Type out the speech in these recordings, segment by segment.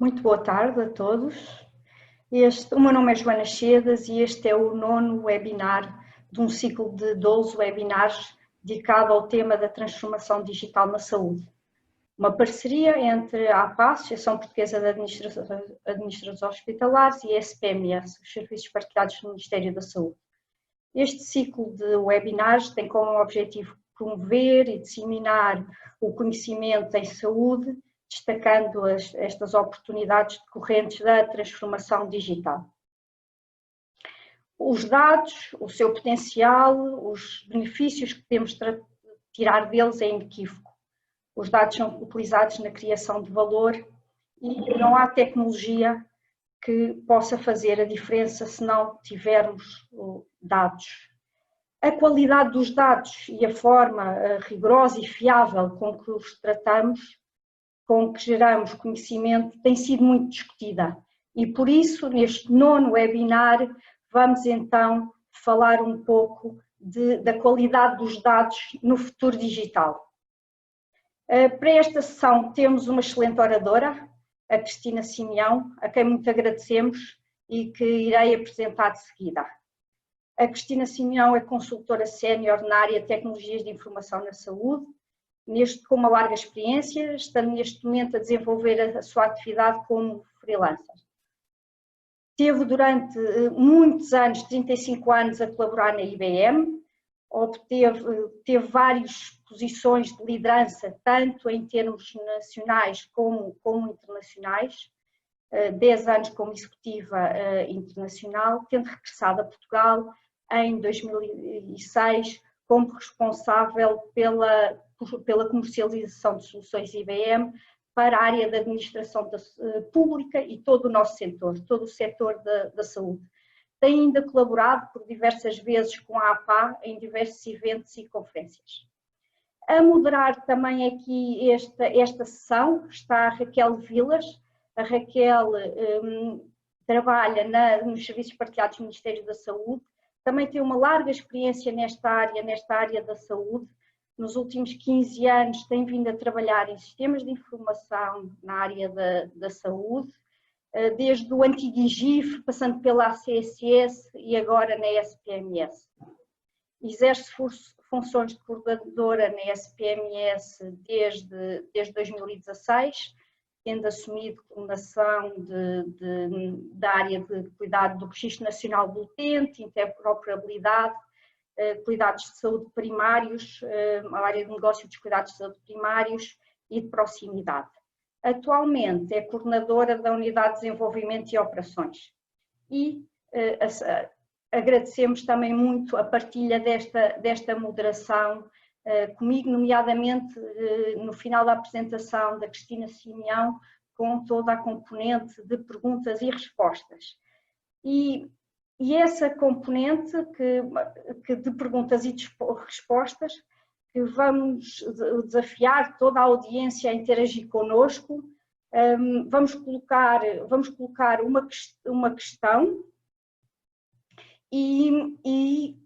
Muito boa tarde a todos. O meu nome é Joana Chedas e este é o 9º webinar de um ciclo de 12 webinars dedicado ao tema da transformação digital na saúde. Uma parceria entre a APA, Associação Portuguesa de Administradores Hospitalares, e a SPMS, os Serviços Partilhados do Ministério da Saúde. Este ciclo de webinars tem como objetivo promover e disseminar o conhecimento em saúde, destacando estas oportunidades decorrentes da transformação digital. Os dados, o seu potencial, os benefícios que podemos tirar deles é inequívoco. Os dados são utilizados na criação de valor e não há tecnologia que possa fazer a diferença se não tivermos dados. A qualidade dos dados e a forma rigorosa e fiável com que os tratamos, com que geramos conhecimento, tem sido muito discutida. E por isso, neste 9º webinar, vamos então falar um pouco da qualidade dos dados no futuro digital. Para esta sessão temos uma excelente oradora, a Cristina Simeão, a quem muito agradecemos e que irei apresentar de seguida. A Cristina Simeão é consultora sénior na área de tecnologias de informação na saúde, com uma larga experiência, estando neste momento a desenvolver a sua atividade como freelancer. Teve durante muitos anos, 35 anos, a colaborar na IBM, teve várias posições de liderança, tanto em termos nacionais como internacionais, 10 anos como executiva internacional, tendo regressado a Portugal em 2006 como responsável pela comercialização de soluções IBM para a área da administração pública e todo o nosso setor, todo o setor da saúde. Tem ainda colaborado por diversas vezes com a APA em diversos eventos e conferências. A moderar também aqui esta sessão está a Raquel Vilas. A Raquel trabalha nos Serviços Partilhados do Ministério da Saúde, também tem uma larga experiência nesta área da saúde. Nos últimos 15 anos tem vindo a trabalhar em sistemas de informação na área da saúde, desde o antigo IGIF, passando pela ACSS e agora na SPMS. Exerce funções de coordenadora na SPMS desde 2016, tendo assumido coordenação da área de cuidado do Registro Nacional do Utente, interoperabilidade, cuidados de saúde primários, a área de negócio dos cuidados de saúde primários e de proximidade. Atualmente é coordenadora da Unidade de Desenvolvimento e Operações. E agradecemos também muito a partilha desta moderação comigo, nomeadamente no final da apresentação da Cristina Simeão, com toda a componente de perguntas e respostas. E essa componente de perguntas e de respostas, que vamos desafiar toda a audiência a interagir connosco, vamos colocar uma questão e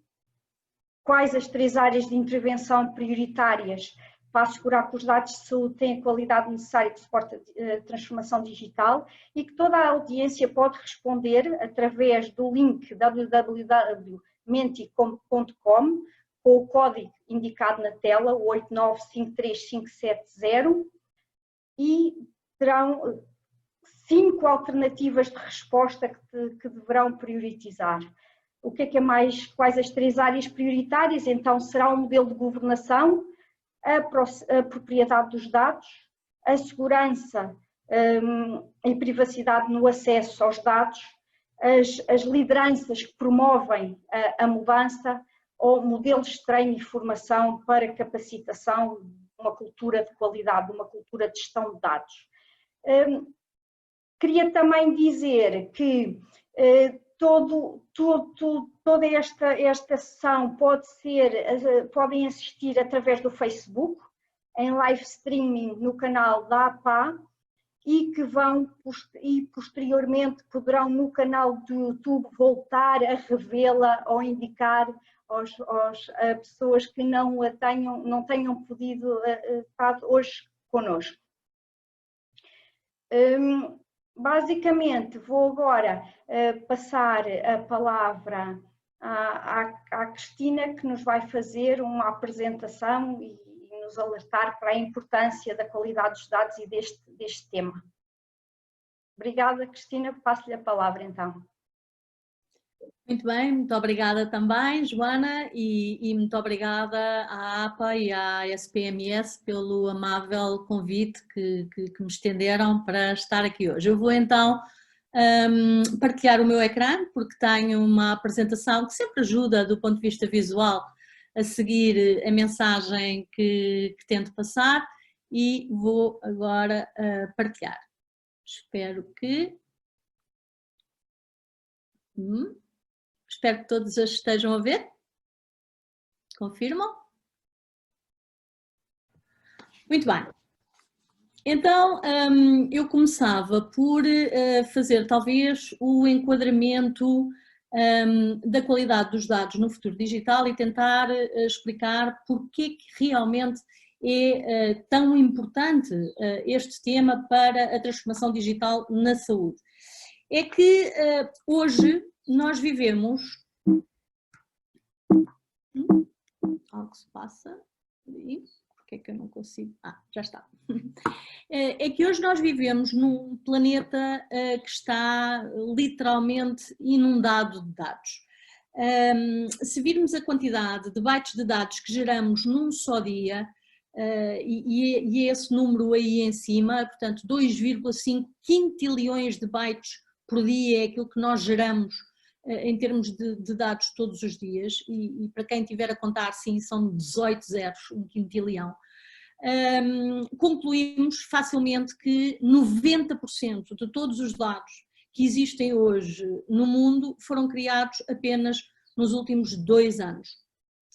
quais as 3 áreas de intervenção prioritárias para assegurar que os dados de saúde têm a qualidade necessária que suporta a transformação digital, e que toda a audiência pode responder através do link www.menti.com, com o código indicado na tela, o 8953570, e terão 5 alternativas de resposta que deverão priorizar. O que é mais? Quais as 3 áreas prioritárias? Então, será o modelo de governação, a propriedade dos dados, a segurança e privacidade no acesso aos dados, as lideranças que promovem a mudança, ou modelos de treino e formação para capacitação de uma cultura de qualidade, uma cultura de gestão de dados. Queria também dizer que toda esta sessão podem assistir através do Facebook, em live streaming no canal da APA, e que posteriormente poderão no canal do YouTube voltar a revê-la ou indicar a pessoas que não tenham podido estar hoje connosco. basicamente, vou agora passar a palavra à Cristina, que nos vai fazer uma apresentação e nos alertar para a importância da qualidade dos dados e deste tema. Obrigada, Cristina. Passo-lhe a palavra, então. Muito bem, muito obrigada também, Joana, e muito obrigada à APA e à SPMS pelo amável convite que me estenderam para estar aqui hoje. Eu vou então partilhar o meu ecrã, porque tenho uma apresentação que sempre ajuda do ponto de vista visual a seguir a mensagem que tento passar, e vou agora partilhar. Espero que... Espero que todos as estejam a ver. Confirmam? Muito bem. Então, eu começava por fazer talvez o enquadramento da qualidade dos dados no futuro digital e tentar explicar porque que realmente é tão importante este tema para a transformação digital na saúde. É que hoje nós vivemos... Algo se passa... Porque é que eu não consigo? Já está. É que hoje nós vivemos num planeta que está literalmente inundado de dados. Se virmos a quantidade de bytes de dados que geramos num só dia, e esse número aí em cima, portanto 2,5 quintilhões de bytes por dia é aquilo que nós geramos em termos de dados todos os dias, e para quem estiver a contar, sim, são 18 zeros, um quintilhão. Concluímos facilmente que 90% de todos os dados que existem hoje no mundo foram criados apenas nos últimos 2 anos.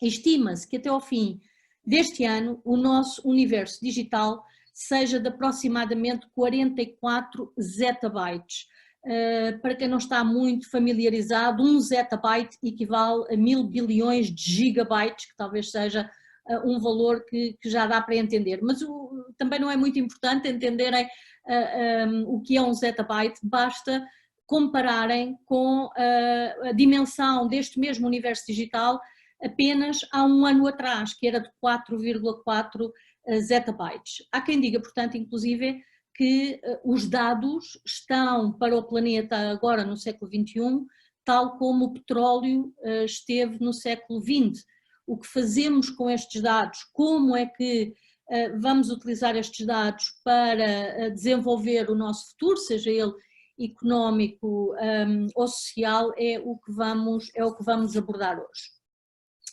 Estima-se que até ao fim deste ano o nosso universo digital seja de aproximadamente 44 zettabytes. Para quem não está muito familiarizado, um zettabyte equivale a 1000 bilhões de gigabytes, que talvez seja um valor que já dá para entender, mas também não é muito importante entenderem o que é um zettabyte, basta compararem com a dimensão deste mesmo universo digital apenas há um ano atrás, que era de 4,4 zettabytes. Há quem diga, portanto, inclusive, que os dados estão para o planeta agora no século XXI, tal como o petróleo esteve no século XX. O que fazemos com estes dados, como é que vamos utilizar estes dados para desenvolver o nosso futuro, seja ele económico ou social, é o que vamos abordar hoje.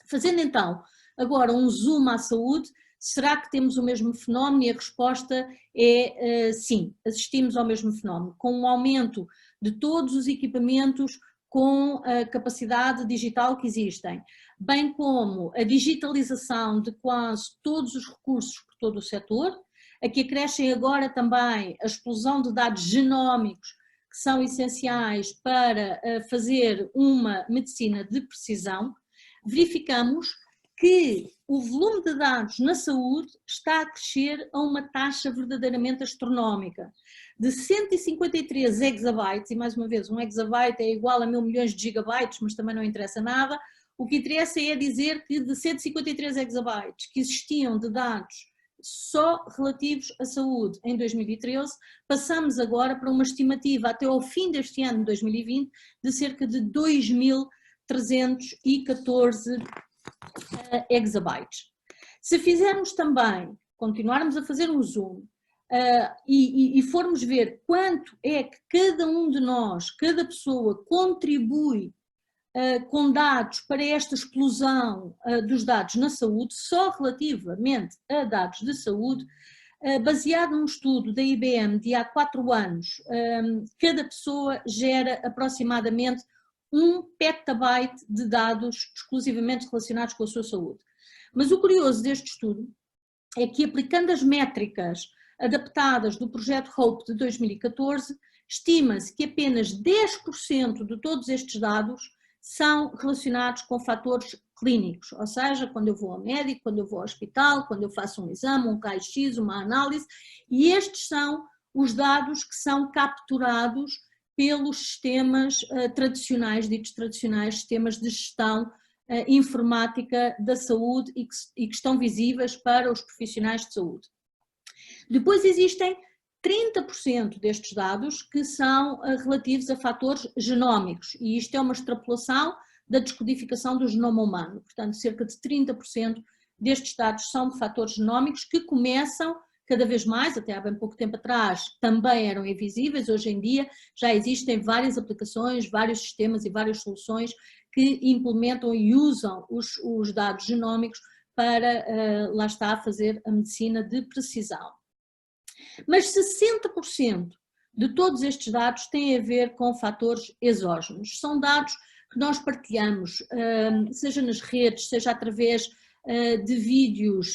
Fazendo então agora um zoom à saúde, será que temos o mesmo fenómeno? E a resposta é sim, assistimos ao mesmo fenómeno, com um aumento de todos os equipamentos com a capacidade digital que existem, bem como a digitalização de quase todos os recursos por todo o setor. Aqui acrescem agora também a explosão de dados genómicos que são essenciais para fazer uma medicina de precisão. Verificamos que o volume de dados na saúde está a crescer a uma taxa verdadeiramente astronómica, de 153 exabytes, e mais uma vez, um exabyte é igual a 1000 milhões de gigabytes, mas também não interessa nada. O que interessa é dizer que de 153 exabytes que existiam de dados só relativos à saúde em 2013, passamos agora para uma estimativa até ao fim deste ano, 2020, de cerca de 2314 exabytes. Se fizermos também, continuarmos a fazer um zoom e formos ver quanto é que cada um de nós, cada pessoa contribui com dados para esta explosão dos dados na saúde, só relativamente a dados de saúde, baseado num estudo da IBM de há 4 anos, cada pessoa gera aproximadamente 1 petabyte de dados exclusivamente relacionados com a sua saúde. Mas o curioso deste estudo é que, aplicando as métricas adaptadas do projeto HOPE de 2014, estima-se que apenas 10% de todos estes dados são relacionados com fatores clínicos, ou seja, quando eu vou ao médico, quando eu vou ao hospital, quando eu faço um exame, um raio-x, uma análise, e estes são os dados que são capturados pelos sistemas tradicionais, ditos tradicionais, sistemas de gestão informática da saúde e que estão visíveis para os profissionais de saúde. Depois existem 30% destes dados que são relativos a fatores genómicos, e isto é uma extrapolação da descodificação do genoma humano. Portanto, cerca de 30% destes dados são de fatores genómicos que começam cada vez mais, até há bem pouco tempo atrás, também eram invisíveis. Hoje em dia já existem várias aplicações, vários sistemas e várias soluções que implementam e usam os dados genómicos para, lá está, fazer a medicina de precisão. Mas 60% de todos estes dados têm a ver com fatores exógenos. São dados que nós partilhamos, seja nas redes, seja através de vídeos,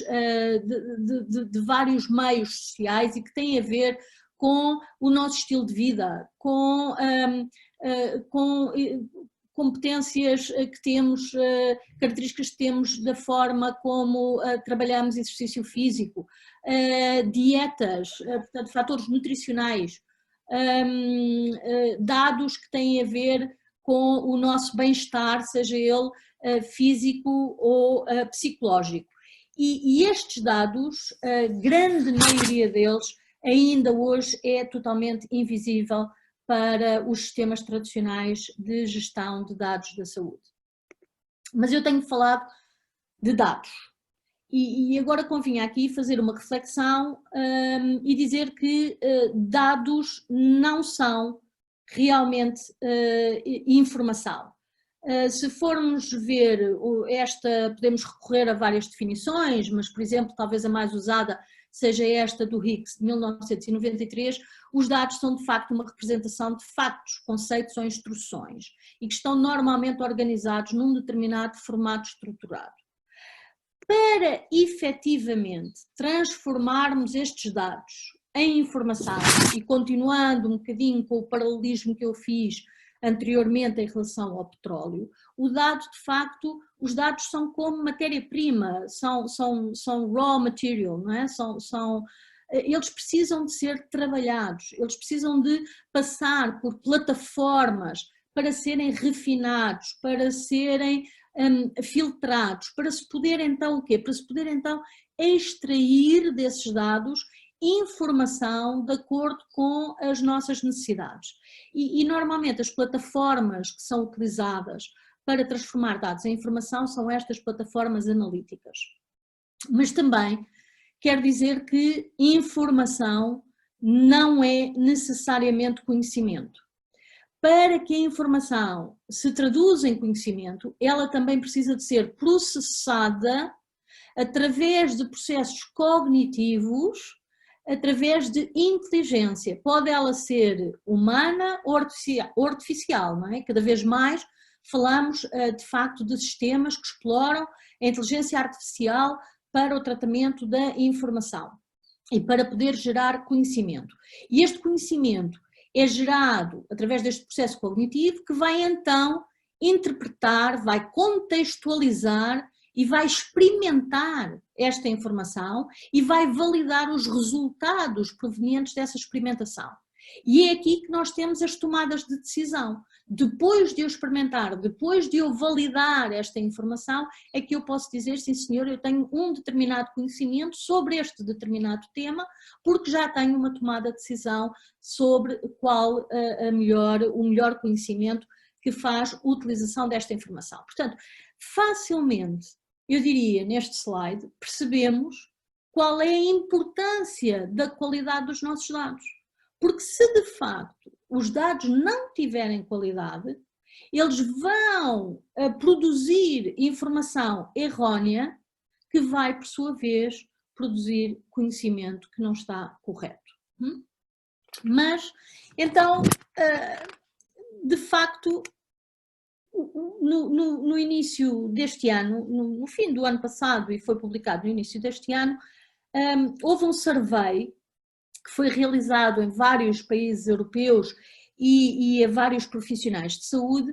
de vários meios sociais, e que têm a ver com o nosso estilo de vida, com competências que temos, características que temos da forma como trabalhamos exercício físico, dietas, portanto, fatores nutricionais, dados que têm a ver com o nosso bem-estar, seja ele físico ou psicológico. E estes dados, a grande maioria deles, ainda hoje é totalmente invisível para os sistemas tradicionais de gestão de dados da saúde. Mas eu tenho falado de dados. E agora convinha aqui fazer uma reflexão e dizer que dados não são realmente informação. Se formos ver podemos recorrer a várias definições, mas, por exemplo, talvez a mais usada seja esta do Higgs, de 1993, os dados são de facto uma representação de factos, conceitos ou instruções, e que estão normalmente organizados num determinado formato estruturado. Para efetivamente transformarmos estes dados em informação, e continuando um bocadinho com o paralelismo que eu fiz anteriormente em relação ao petróleo, os dados são como matéria-prima, são raw material, não é? Eles precisam de ser trabalhados, eles precisam de passar por plataformas para serem refinados, para serem filtrados, para se poder então o quê? Para se poder então extrair desses dados informação de acordo com as nossas necessidades. E normalmente as plataformas que são utilizadas para transformar dados em informação são estas plataformas analíticas. Mas também quer dizer que informação não é necessariamente conhecimento. Para que a informação se traduza em conhecimento, ela também precisa de ser processada através de processos cognitivos, através de inteligência. Pode ela ser humana ou artificial, não é? Cada vez mais falamos de facto de sistemas que exploram a inteligência artificial para o tratamento da informação e para poder gerar conhecimento. E este conhecimento é gerado através deste processo cognitivo que vai então interpretar, vai contextualizar e vai experimentar esta informação e vai validar os resultados provenientes dessa experimentação. E é aqui que nós temos as tomadas de decisão. Depois de eu experimentar, depois de eu validar esta informação, é que eu posso dizer, sim senhor, eu tenho um determinado conhecimento sobre este determinado tema, porque já tenho uma tomada de decisão sobre qual o melhor conhecimento que faz utilização desta informação. Portanto, facilmente, eu diria neste slide, percebemos qual é a importância da qualidade dos nossos dados. Porque se de facto os dados não tiverem qualidade, eles vão produzir informação errónea que vai, por sua vez, produzir conhecimento que não está correto. Mas, então, de facto, no início deste ano, no fim do ano passado e foi publicado no início deste ano, houve um survey que foi realizado em vários países europeus e a vários profissionais de saúde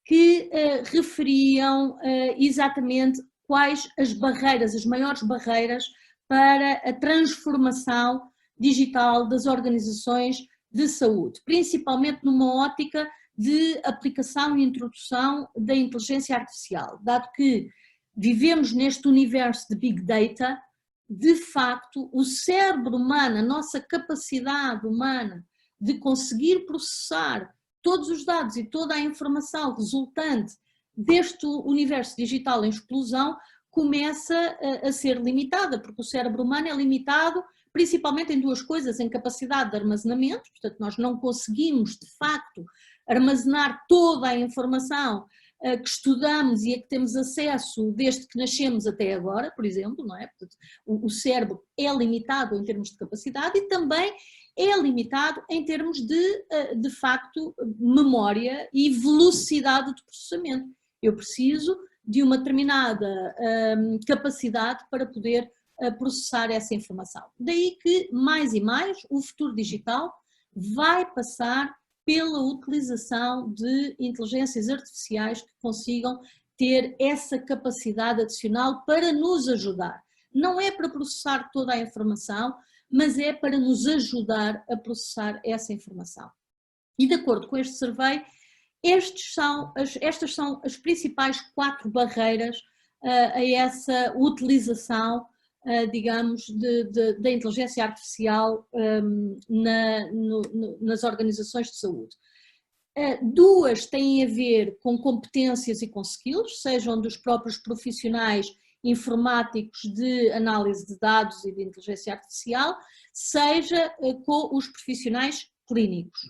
que referiam exatamente quais as maiores barreiras para a transformação digital das organizações de saúde, principalmente numa ótica de aplicação e introdução da inteligência artificial, dado que vivemos neste universo de Big Data. De facto, o cérebro humano, a nossa capacidade humana de conseguir processar todos os dados e toda a informação resultante deste universo digital em explosão começa a ser limitada, porque o cérebro humano é limitado principalmente em duas coisas, em capacidade de armazenamento, portanto nós não conseguimos de facto armazenar toda a informação que estudamos e a que temos acesso desde que nascemos até agora, por exemplo, não é? Portanto, o cérebro é limitado em termos de capacidade e também é limitado em termos de facto, memória e velocidade de processamento. Eu preciso de uma determinada capacidade para poder processar essa informação. Daí que, mais e mais, o futuro digital vai passar pela utilização de inteligências artificiais que consigam ter essa capacidade adicional para nos ajudar. Não é para processar toda a informação, mas é para nos ajudar a processar essa informação. E de acordo com este survey, estas são as principais 4 barreiras a essa utilização, digamos, da inteligência artificial nas organizações de saúde. 2 têm a ver com competências e com skills, sejam dos próprios profissionais informáticos de análise de dados e de inteligência artificial, seja com os profissionais clínicos.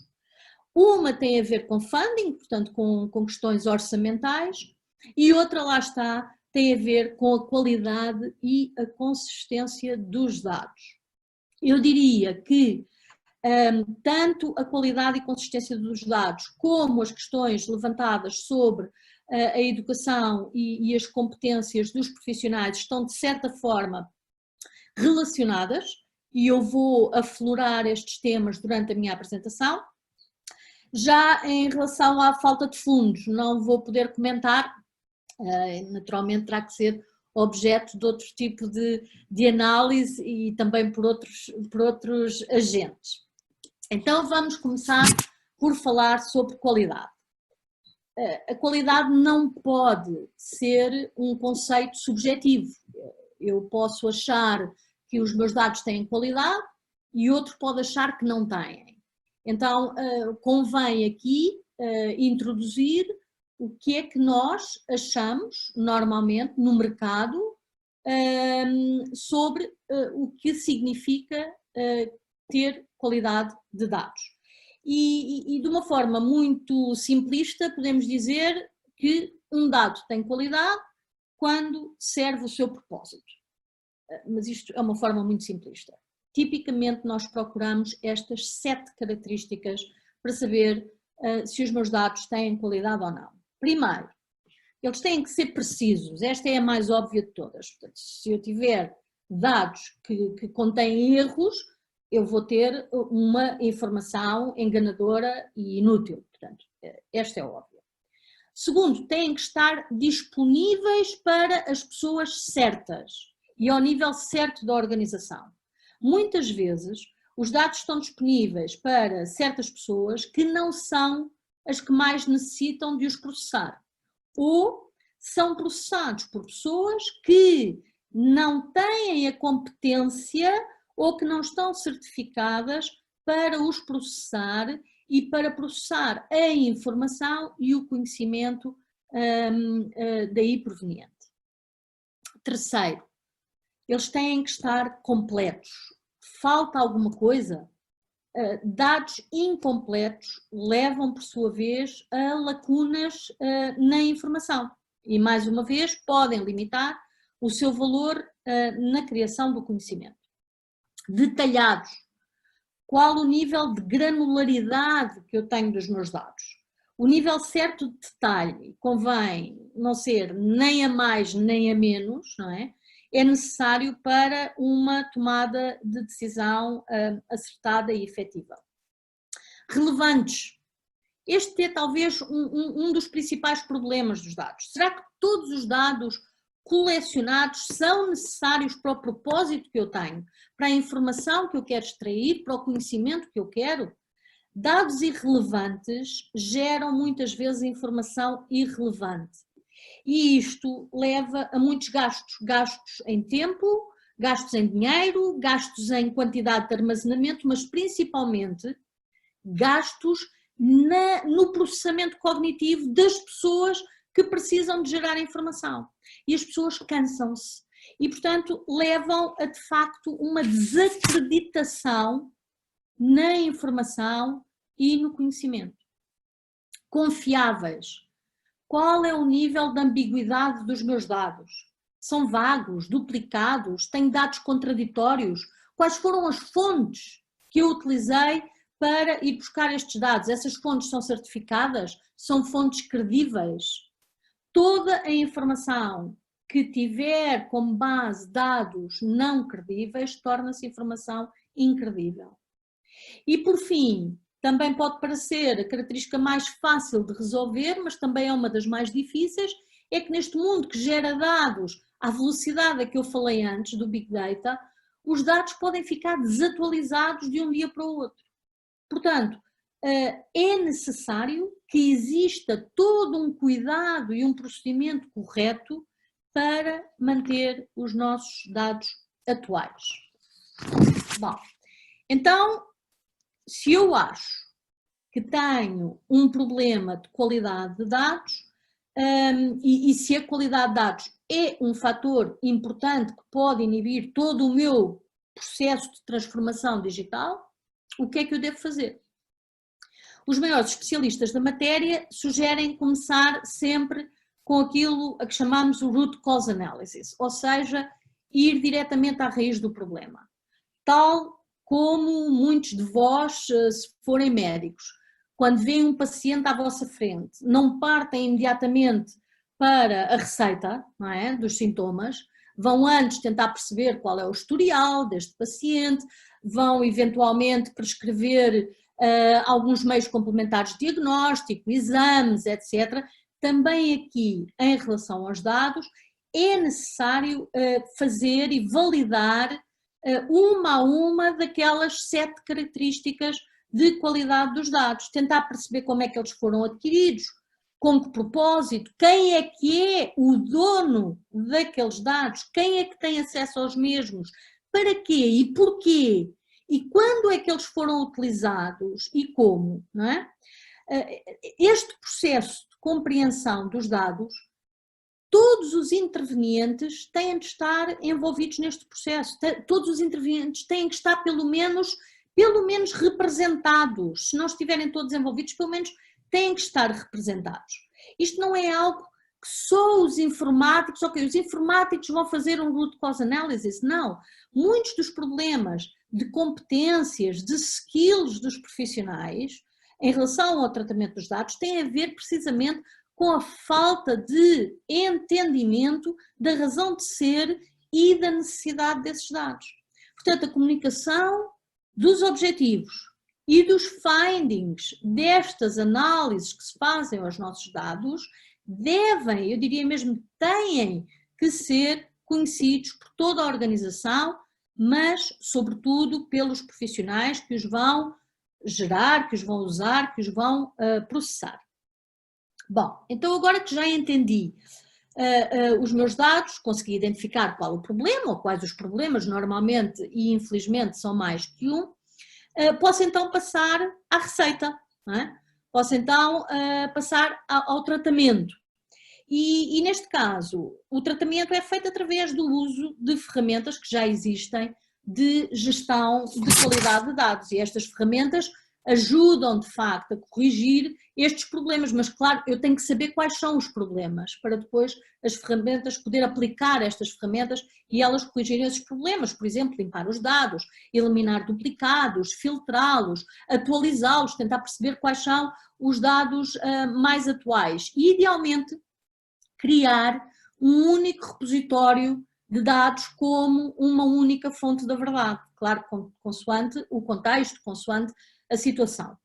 Uma tem a ver com funding, portanto com questões orçamentais, e outra, lá está, tem a ver com a qualidade e a consistência dos dados. Eu diria que tanto a qualidade e consistência dos dados como as questões levantadas sobre a educação e as competências dos profissionais estão de certa forma relacionadas e eu vou aflorar estes temas durante a minha apresentação. Já em relação à falta de fundos, não vou poder comentar, naturalmente terá que ser objeto de outro tipo de análise e também por outros agentes. Então vamos começar por falar sobre qualidade. A qualidade não pode ser um conceito subjetivo. Eu posso achar que os meus dados têm qualidade e outro pode achar que não têm. Então convém aqui introduzir o que é que nós achamos normalmente no mercado sobre o que significa ter qualidade de dados. E de uma forma muito simplista podemos dizer que um dado tem qualidade quando serve o seu propósito. Mas isto é uma forma muito simplista. Tipicamente nós procuramos estas 7 características para saber se os meus dados têm qualidade ou não. Primeiro, eles têm que ser precisos, esta é a mais óbvia de todas. Portanto, se eu tiver dados que contêm erros, eu vou ter uma informação enganadora e inútil. Portanto, esta é óbvia. Segundo, têm que estar disponíveis para as pessoas certas e ao nível certo da organização. Muitas vezes, os dados estão disponíveis para certas pessoas que não são as que mais necessitam de os processar. Ou são processados por pessoas que não têm a competência ou que não estão certificadas para os processar e para processar a informação e o conhecimento daí proveniente. Terceiro, eles têm que estar completos. Falta alguma coisa? Dados incompletos levam, por sua vez, a lacunas na informação e, mais uma vez, podem limitar o seu valor na criação do conhecimento. Detalhados. Qual o nível de granularidade que eu tenho dos meus dados? O nível certo de detalhe convém não ser nem a mais nem a menos, não é? É necessário para uma tomada de decisão acertada e efetiva. Relevantes. Este é talvez um dos principais problemas dos dados. Será que todos os dados colecionados são necessários para o propósito que eu tenho, para a informação que eu quero extrair, para o conhecimento que eu quero. Dados irrelevantes geram muitas vezes informação irrelevante. E isto leva a muitos gastos, gastos em tempo, gastos em dinheiro, gastos em quantidade de armazenamento, mas principalmente gastos no processamento cognitivo das pessoas que precisam de gerar informação. E as pessoas cansam-se e, portanto, levam a, de facto, uma desacreditação na informação e no conhecimento. Confiáveis. Qual é o nível de ambiguidade dos meus dados? São vagos, duplicados, têm dados contraditórios? Quais foram as fontes que eu utilizei para ir buscar estes dados? Essas fontes são certificadas? São fontes credíveis? Toda a informação que tiver como base dados não credíveis torna-se informação incredível. E por fim, também pode parecer a característica mais fácil de resolver, mas também é uma das mais difíceis, é que neste mundo que gera dados à velocidade a que eu falei antes, do Big Data, os dados podem ficar desatualizados de um dia para o outro. Portanto, é necessário que exista todo um cuidado e um procedimento correto para manter os nossos dados atuais. Bom, então, se eu acho que tenho um problema de qualidade de dados, e se a qualidade de dados é um fator importante que pode inibir todo o meu processo de transformação digital, o que é que eu devo fazer? Os maiores especialistas da matéria sugerem começar sempre com aquilo a que chamamos o root cause analysis, ou seja, ir diretamente à raiz do problema. Tal como muitos de vós, se forem médicos, quando veem um paciente à vossa frente, não partem imediatamente para a receita, não é, dos sintomas, vão antes tentar perceber qual é o historial deste paciente, vão eventualmente prescrever alguns meios complementares de diagnóstico, exames, etc. Também aqui, em relação aos dados, é necessário fazer e validar uma a uma daquelas 7 características de qualidade dos dados, tentar perceber como é que eles foram adquiridos, com que propósito, quem é que é o dono daqueles dados, quem é que tem acesso aos mesmos, para quê e porquê, e quando é que eles foram utilizados e como, não é? Este processo de compreensão dos dados, todos os intervenientes têm de estar envolvidos neste processo, todos os intervenientes têm que estar pelo menos representados, se não estiverem todos envolvidos, pelo menos têm que estar representados. Isto não é algo que só os informáticos, ok, os informáticos vão fazer um root cause analysis, não. Muitos dos problemas de competências, de skills dos profissionais em relação ao tratamento dos dados têm a ver precisamente com a falta de entendimento da razão de ser e da necessidade desses dados. Portanto, a comunicação dos objetivos e dos findings destas análises que se fazem aos nossos dados devem, eu diria mesmo, têm que ser conhecidos por toda a organização, mas, sobretudo, pelos profissionais que os vão gerar, que os vão usar, que os vão processar. Bom, então agora que já entendi os meus dados, consegui identificar qual o problema, ou quais os problemas, normalmente e infelizmente são mais que um, posso então passar à receita, não é? Posso então passar ao tratamento. E neste caso, o tratamento é feito através do uso de ferramentas que já existem de gestão de qualidade de dados, e estas ferramentas ajudam de facto a corrigir estes problemas, mas claro, eu tenho que saber quais são os problemas para depois as ferramentas poder aplicar estas ferramentas e elas corrigirem esses problemas, por exemplo, limpar os dados, eliminar duplicados, filtrá-los, atualizá-los, tentar perceber quais são os dados mais atuais e idealmente criar um único repositório de dados como uma única fonte da verdade, claro, consoante o contexto, consoante a situação.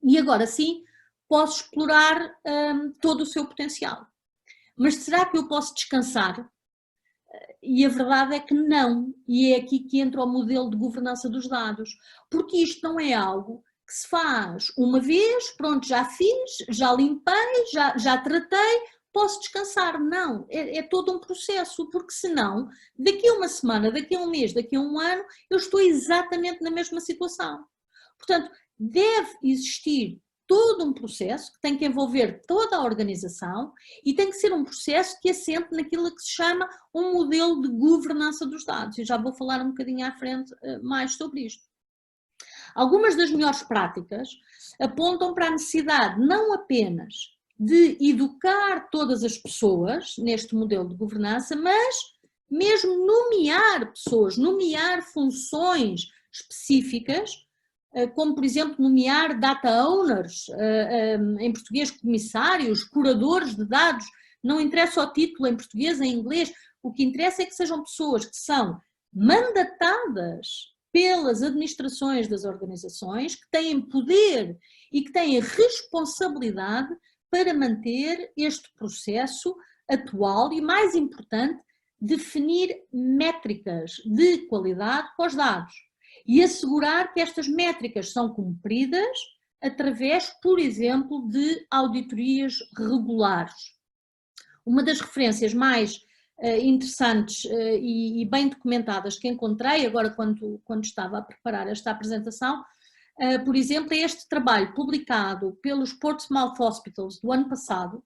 E agora sim, posso explorar todo o seu potencial. Mas será que eu posso descansar? E a verdade é que não, e é aqui que entra o modelo de governança dos dados, porque isto não é algo que se faz uma vez, pronto, já fiz, já limpei, já tratei, posso descansar. Não, é todo um processo, porque senão, daqui a uma semana, daqui a um mês, daqui a um ano, eu estou exatamente na mesma situação. Portanto, deve existir todo um processo que tem que envolver toda a organização e tem que ser um processo que assente naquilo que se chama um modelo de governança dos dados. E já vou falar um bocadinho à frente mais sobre isto. Algumas das melhores práticas apontam para a necessidade não apenas de educar todas as pessoas neste modelo de governança, mas mesmo nomear pessoas, nomear funções específicas, como por exemplo nomear data owners, em português comissários, curadores de dados, não interessa o título em português, em inglês, o que interessa é que sejam pessoas que são mandatadas pelas administrações das organizações, que têm poder e que têm responsabilidade para manter este processo atual e, mais importante, definir métricas de qualidade para os dados e assegurar que estas métricas são cumpridas através, por exemplo, de auditorias regulares. Uma das referências mais interessantes e bem documentadas que encontrei agora quando estava a preparar esta apresentação, por exemplo, é este trabalho publicado pelos Portsmouth Hospitals do ano passado,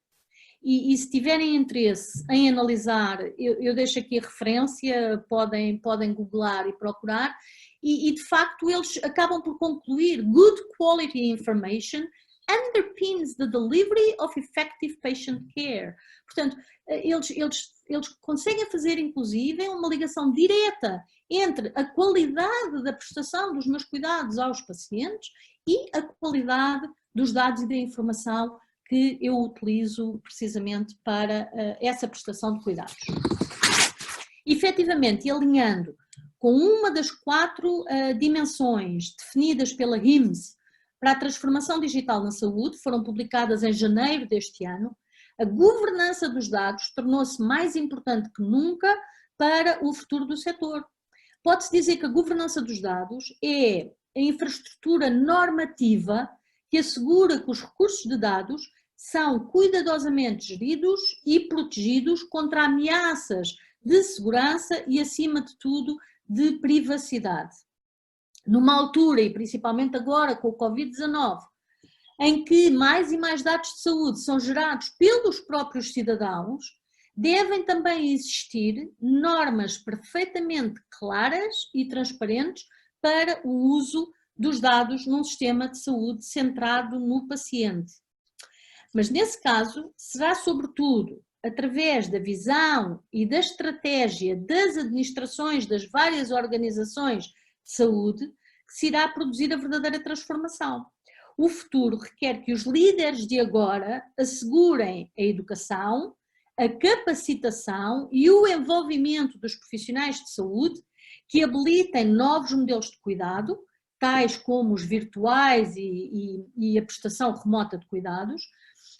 e se tiverem interesse em analisar, eu deixo aqui a referência, podem googlar e procurar, e de facto eles acabam por concluir: good quality information underpins the delivery of effective patient care. Portanto, eles conseguem fazer inclusive uma ligação direta entre a qualidade da prestação dos meus cuidados aos pacientes e a qualidade dos dados e da informação que eu utilizo precisamente para essa prestação de cuidados. Efetivamente, alinhando com uma das 4 dimensões definidas pela HIMSS para a transformação digital na saúde, foram publicadas em janeiro deste ano, a governança dos dados tornou-se mais importante que nunca para o futuro do setor. Pode-se dizer que a governança dos dados é a infraestrutura normativa que assegura que os recursos de dados são cuidadosamente geridos e protegidos contra ameaças de segurança e, acima de tudo, de privacidade. Numa altura, e principalmente agora com o Covid-19, em que mais e mais dados de saúde são gerados pelos próprios cidadãos, devem também existir normas perfeitamente claras e transparentes para o uso dos dados num sistema de saúde centrado no paciente. Mas nesse caso, será sobretudo através da visão e da estratégia das administrações das várias organizações de saúde que se irá produzir a verdadeira transformação. O futuro requer que os líderes de agora assegurem a educação, a capacitação e o envolvimento dos profissionais de saúde que habilitem novos modelos de cuidado, tais como os virtuais e a prestação remota de cuidados,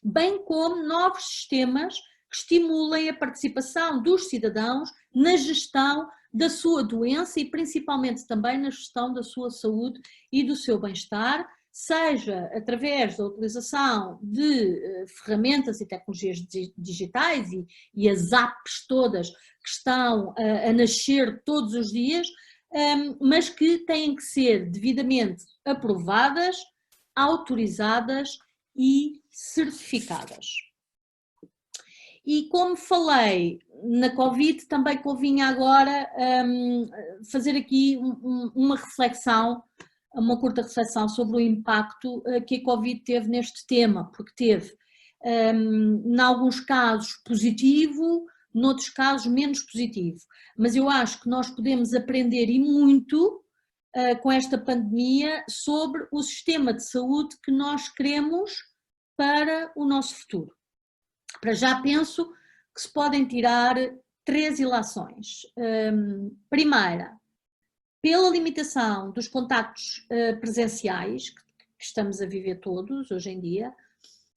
bem como novos sistemas que estimulem a participação dos cidadãos na gestão da sua doença e principalmente também na gestão da sua saúde e do seu bem-estar, seja através da utilização de ferramentas e tecnologias digitais e as apps todas que estão a nascer todos os dias, mas que têm que ser devidamente aprovadas, autorizadas e certificadas. E como falei na Covid, também convinha agora fazer aqui uma reflexão, uma curta reflexão sobre o impacto que a Covid teve neste tema, porque teve, em alguns casos, positivo, noutros casos, menos positivo. Mas eu acho que nós podemos aprender e muito com esta pandemia sobre o sistema de saúde que nós queremos para o nosso futuro. Para já penso que se podem tirar 3 ilações. Primeira, pela limitação dos contactos presenciais que estamos a viver todos hoje em dia,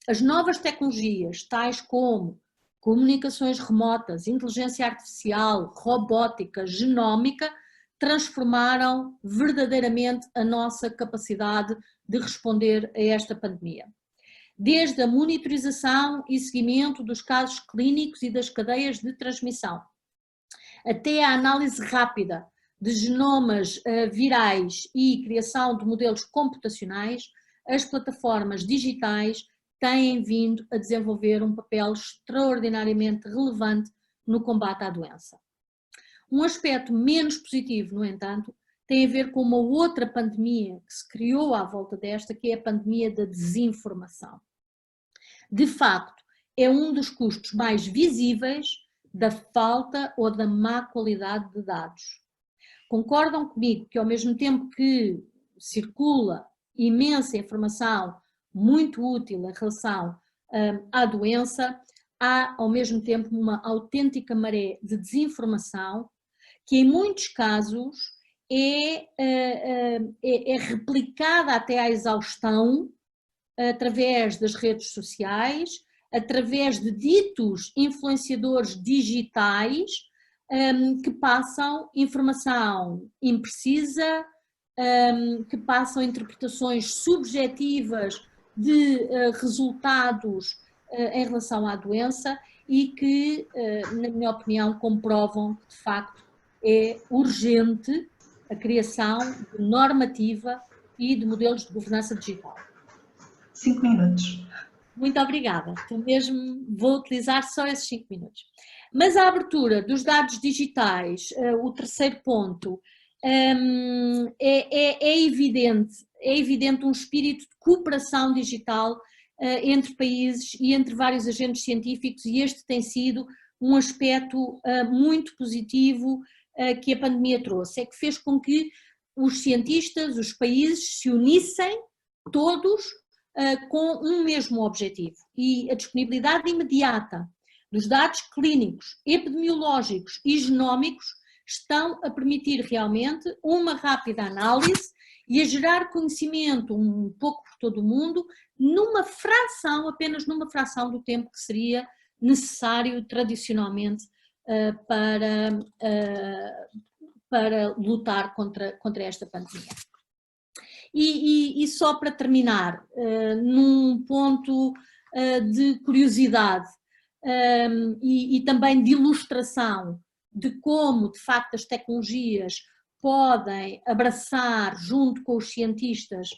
as novas tecnologias, tais como comunicações remotas, inteligência artificial, robótica, genómica, transformaram verdadeiramente a nossa capacidade de responder a esta pandemia. Desde a monitorização e seguimento dos casos clínicos e das cadeias de transmissão, até a análise rápida de genomas virais e criação de modelos computacionais, as plataformas digitais têm vindo a desenvolver um papel extraordinariamente relevante no combate à doença. Um aspecto menos positivo, no entanto, tem a ver com uma outra pandemia que se criou à volta desta, que é a pandemia da desinformação. De facto, é um dos custos mais visíveis da falta ou da má qualidade de dados. Concordam comigo que, ao mesmo tempo que circula imensa informação muito útil em relação à doença, há ao mesmo tempo uma autêntica maré de desinformação que em muitos casos é replicada até à exaustão através das redes sociais, através de ditos influenciadores digitais que passam informação imprecisa, que passam interpretações subjetivas de resultados em relação à doença e que, na minha opinião, comprovam que de facto é urgente a criação de normativa e de modelos de governança digital. 5 minutos. Muito obrigada. Então mesmo vou utilizar só esses 5 minutos. Mas a abertura dos dados digitais, o terceiro ponto, é evidente um espírito de cooperação digital entre países e entre vários agentes científicos, e este tem sido um aspecto muito positivo que a pandemia trouxe, é que fez com que os cientistas, os países se unissem todos com um mesmo objetivo, e a disponibilidade imediata dos dados clínicos, epidemiológicos e genómicos estão a permitir realmente uma rápida análise e a gerar conhecimento um pouco por todo o mundo numa fração, apenas numa fração do tempo que seria necessário tradicionalmente para lutar contra esta pandemia. E só para terminar, num ponto de curiosidade e também de ilustração de como, de facto, as tecnologias podem abraçar, junto com os cientistas,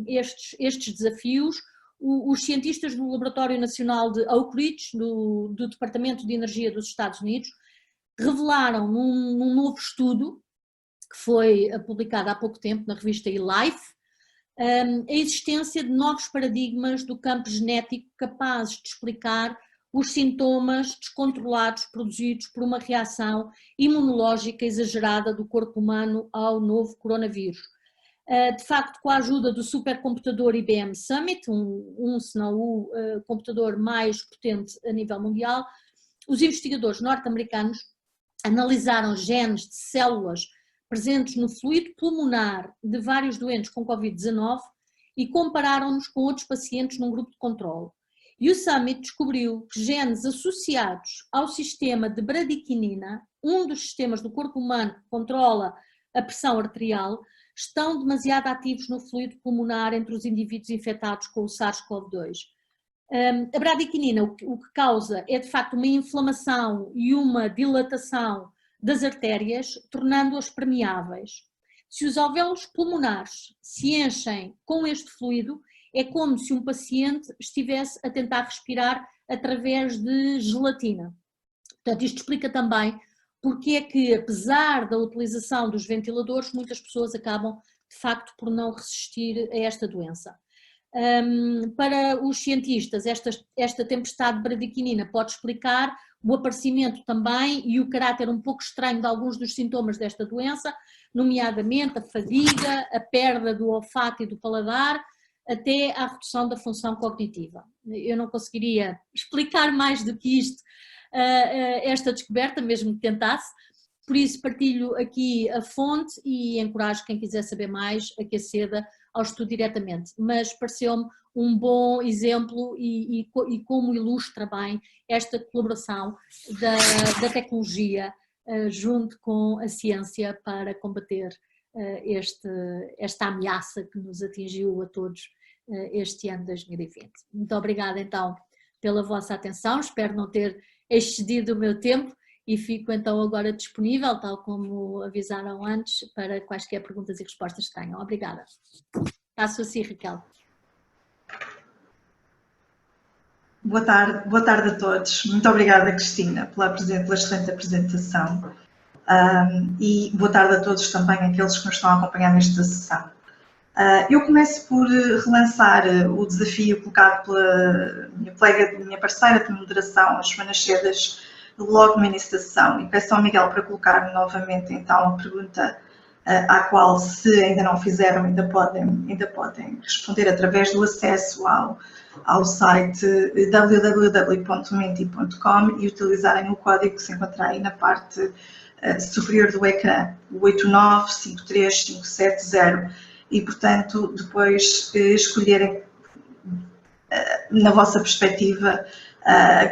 estes desafios, os cientistas do Laboratório Nacional de Oak Ridge, do Departamento de Energia dos Estados Unidos, revelaram num novo estudo, que foi publicado há pouco tempo na revista eLife, a existência de novos paradigmas do campo genético capazes de explicar os sintomas descontrolados produzidos por uma reação imunológica exagerada do corpo humano ao novo coronavírus. De facto, com a ajuda do supercomputador IBM Summit, se não o computador mais potente a nível mundial, os investigadores norte-americanos analisaram genes de células presentes no fluido pulmonar de vários doentes com Covid-19 e compararam-nos com outros pacientes num grupo de controle. E o Summit descobriu que genes associados ao sistema de bradiquinina, um dos sistemas do corpo humano que controla a pressão arterial, estão demasiado ativos no fluido pulmonar entre os indivíduos infectados com o SARS-CoV-2. A bradiquinina o que causa é de facto uma inflamação e uma dilatação das artérias, tornando-as permeáveis. Se os alvéolos pulmonares se enchem com este fluido, é como se um paciente estivesse a tentar respirar através de gelatina. Portanto, isto explica também porque é que, apesar da utilização dos ventiladores, muitas pessoas acabam, de facto, por não resistir a esta doença. Para os cientistas, esta tempestade de bradiquinina pode explicar o aparecimento também e o caráter um pouco estranho de alguns dos sintomas desta doença, nomeadamente a fadiga, a perda do olfato e do paladar, até à redução da função cognitiva. Eu não conseguiria explicar mais do que isto, esta descoberta, mesmo que tentasse, por isso partilho aqui a fonte e encorajo quem quiser saber mais a que aceda ao estudo diretamente, mas pareceu-me um bom exemplo e como ilustra bem esta colaboração da tecnologia junto com a ciência para combater esta ameaça que nos atingiu a todos este ano 2020. Muito obrigada então pela vossa atenção, espero não ter excedido o meu tempo e fico então agora disponível, tal como avisaram antes, para quaisquer perguntas e respostas que tenham. Obrigada. Passo assim, Raquel. Boa tarde a todos. Muito obrigada, Cristina, pela excelente apresentação. E boa tarde a todos também aqueles que nos estão a acompanhar nesta sessão. Eu começo por relançar o desafio colocado pela minha colega, minha parceira de moderação, as semanas cedas, logo no início da sessão, e peço ao Miguel para colocar novamente então a pergunta à qual, se ainda não fizeram, ainda podem responder através do acesso ao site www.menti.com e utilizarem o código que se encontra aí na parte superior do ecrã, o 8953570, e portanto depois escolherem na vossa perspectiva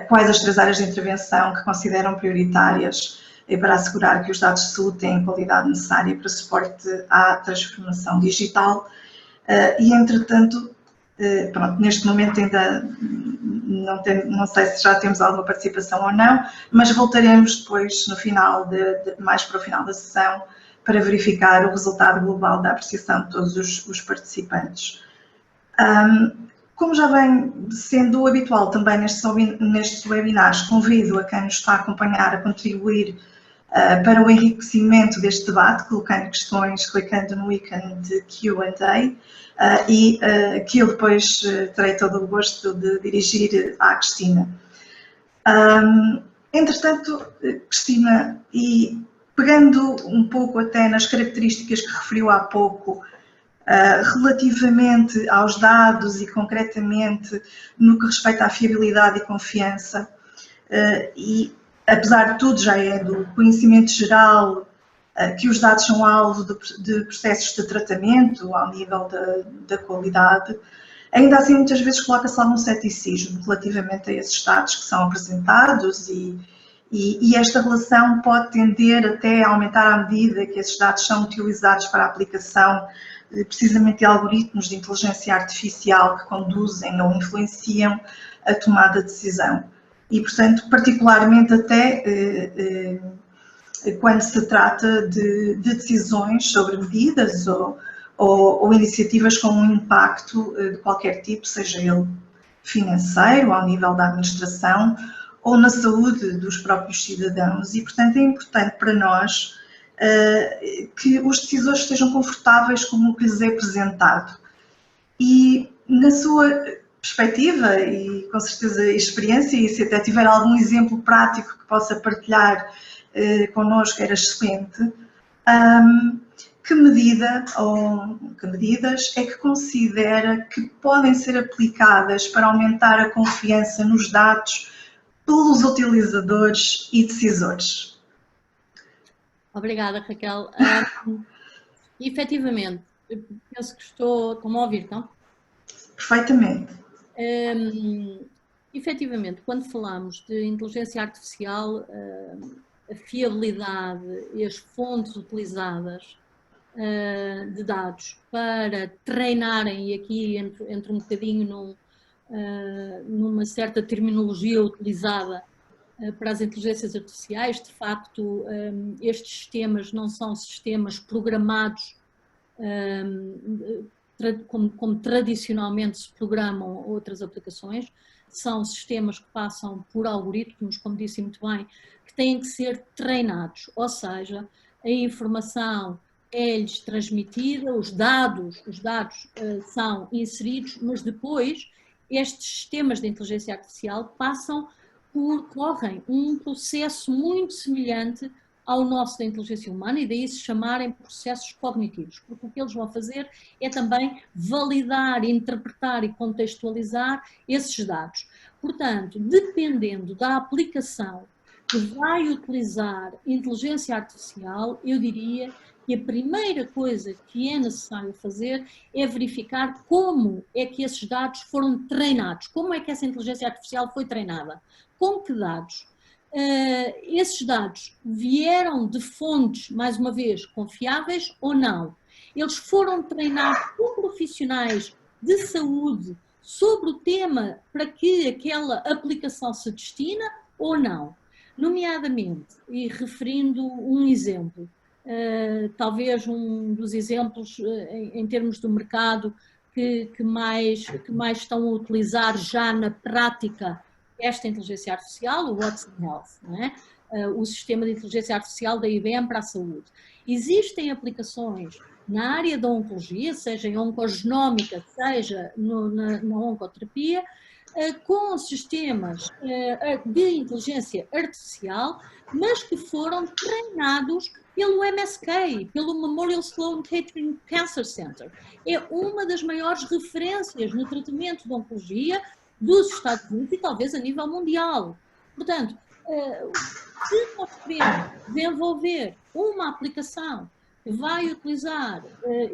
quais as 3 áreas de intervenção que consideram prioritárias para assegurar que os dados de saúde têm a qualidade necessária para suporte à transformação digital. E entretanto, pronto, neste momento ainda não sei se já temos alguma participação ou não, mas voltaremos depois no final, mais para o final da sessão, para verificar o resultado global da apreciação de todos os participantes. Como já vem sendo habitual também nestes webinars, convido a quem nos está a acompanhar a contribuir para o enriquecimento deste debate, colocando questões, clicando no ícone de Q&A, e que eu depois terei todo o gosto de dirigir à Cristina. Entretanto, Cristina, e pegando um pouco até nas características que referiu há pouco, relativamente aos dados e concretamente no que respeita à fiabilidade e confiança, e apesar de tudo já é do conhecimento geral que os dados são alvo de processos de tratamento ao nível da qualidade, ainda assim muitas vezes coloca-se algum ceticismo relativamente a esses dados que são apresentados e esta relação pode tender até a aumentar à medida que esses dados são utilizados para a aplicação precisamente de algoritmos de inteligência artificial que conduzem ou influenciam a tomada de decisão. E, portanto, particularmente até quando se trata de decisões sobre medidas ou iniciativas com um impacto de qualquer tipo, seja ele financeiro, ao nível da administração, ou na saúde dos próprios cidadãos. E, portanto, é importante para nós que os decisores estejam confortáveis com o que lhes é apresentado. E, na sua perspectiva e, com certeza, experiência, e se até tiver algum exemplo prático que possa partilhar connosco, era excelente, que medida ou que medidas é que considera que podem ser aplicadas para aumentar a confiança nos dados pelos utilizadores e decisores? Obrigada, Raquel. Efetivamente, penso que estão a ouvir, não? Perfeitamente. Efetivamente, quando falamos de inteligência artificial, a fiabilidade e as fontes utilizadas de dados para treinarem, e aqui entre um bocadinho numa certa terminologia utilizada para as inteligências artificiais, de facto, estes sistemas não são sistemas programados como tradicionalmente se programam outras aplicações, são sistemas que passam por algoritmos, como disse muito bem, que têm que ser treinados, ou seja, a informação é-lhes transmitida, os dados são inseridos, mas depois estes sistemas de inteligência artificial correm um processo muito semelhante ao nosso da inteligência humana, e daí se chamarem processos cognitivos, porque o que eles vão fazer é também validar, interpretar e contextualizar esses dados. Portanto, dependendo da aplicação que vai utilizar inteligência artificial, eu diria E a primeira coisa que é necessário fazer é verificar como é que esses dados foram treinados, como é que essa inteligência artificial foi treinada, com que dados. Esses dados vieram de fontes, mais uma vez, confiáveis ou não? Eles foram treinados por profissionais de saúde sobre o tema para que aquela aplicação se destina ou não? Nomeadamente, e referindo um exemplo, talvez um dos exemplos em termos do mercado que mais estão a utilizar já na prática esta inteligência artificial, o Watson Health, não é? O sistema de inteligência artificial da IBM para a saúde. Existem aplicações na área da oncologia, seja em oncogenómica, seja na oncoterapia, com sistemas de inteligência artificial, mas que foram treinados pelo MSK, pelo Memorial Sloan Kettering Cancer Center. É uma das maiores referências no tratamento de oncologia dos Estados Unidos e talvez a nível mundial. Portanto, se nós queremos desenvolver uma aplicação que vai utilizar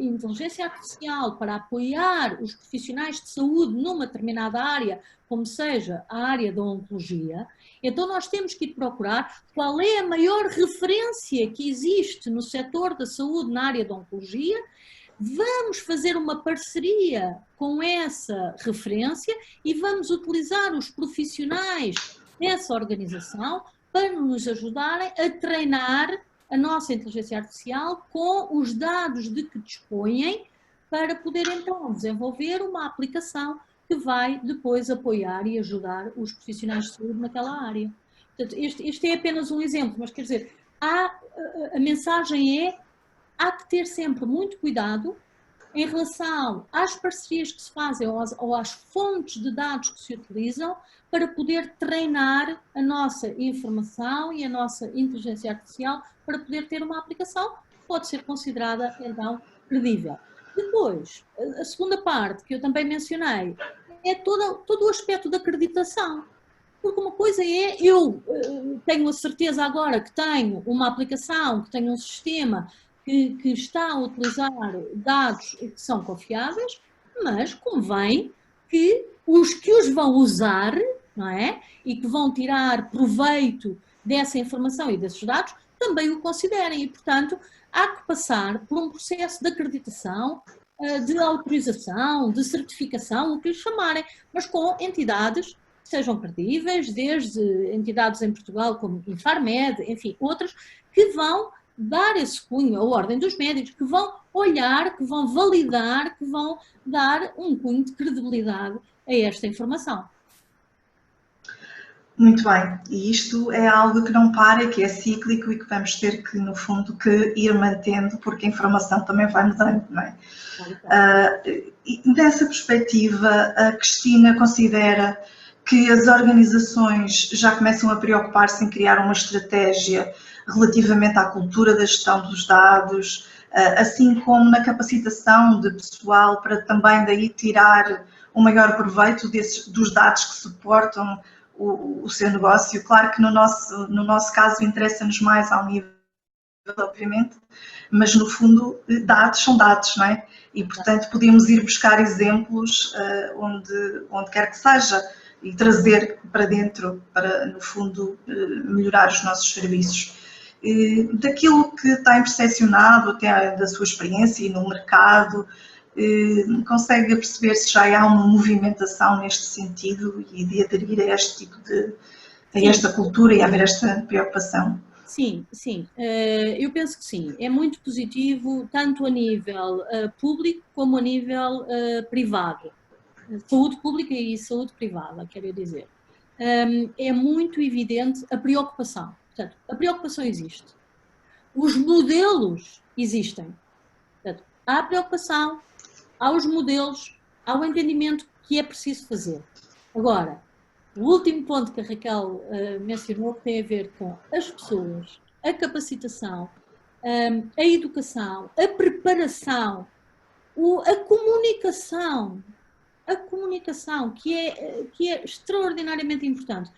inteligência artificial para apoiar os profissionais de saúde numa determinada área, como seja a área da oncologia, então nós temos que ir procurar qual é a maior referência que existe no setor da saúde na área da oncologia. Vamos fazer uma parceria com essa referência e vamos utilizar os profissionais dessa organização para nos ajudarem a treinar a nossa inteligência artificial com os dados de que dispõem para poder então desenvolver uma aplicação que vai depois apoiar e ajudar os profissionais de saúde naquela área. Portanto, este é apenas um exemplo, mas quer dizer, a mensagem é: há que ter sempre muito cuidado em relação às parcerias que se fazem ou às fontes de dados que se utilizam para poder treinar a nossa informação e a nossa inteligência artificial para poder ter uma aplicação que pode ser considerada, então, credível. Depois, a segunda parte que eu também mencionei é todo o aspecto da acreditação. Porque uma coisa é, eu tenho a certeza agora que tenho uma aplicação, que tenho um sistema que está a utilizar dados que são confiáveis, mas convém que os vão usar, não é? E que vão tirar proveito dessa informação e desses dados, também o considerem. E, portanto, há que passar por um processo de acreditação, de autorização, de certificação, o que lhes chamarem, mas com entidades que sejam credíveis, desde entidades em Portugal como Infarmed, enfim, outras, que vão dar esse cunho, a Ordem dos Médicos, que vão olhar, que vão validar, que vão dar um cunho de credibilidade a esta informação. Muito bem, e isto é algo que não para, que é cíclico e que vamos ter que, no fundo, que ir mantendo, porque a informação também vai mudando, não é? Dessa perspectiva, a Cristina considera que as organizações já começam a preocupar-se em criar uma estratégia relativamente à cultura da gestão dos dados, assim como na capacitação de pessoal para também daí tirar o maior proveito dos dados que suportam o seu negócio. Claro que no nosso caso interessa-nos mais ao nível, obviamente, mas no fundo dados são dados, não é? E portanto podemos ir buscar exemplos onde quer que seja e trazer para dentro para, no fundo, melhorar os nossos serviços. Daquilo que tem percepcionado até da sua experiência e no mercado, consegue perceber se já há uma movimentação neste sentido e de aderir a este tipo a esta cultura e a haver esta preocupação? Sim, sim. Eu penso que sim. É muito positivo, tanto a nível público como a nível privado. Saúde pública e saúde privada, quero dizer. É muito evidente a preocupação. Portanto, a preocupação existe. Os modelos existem. Portanto, há a preocupação, há os modelos, há o entendimento que é preciso fazer. Agora, o último ponto que a Raquel mencionou, que tem a ver com as pessoas, a capacitação, a educação, a preparação, a comunicação, que é extraordinariamente importante.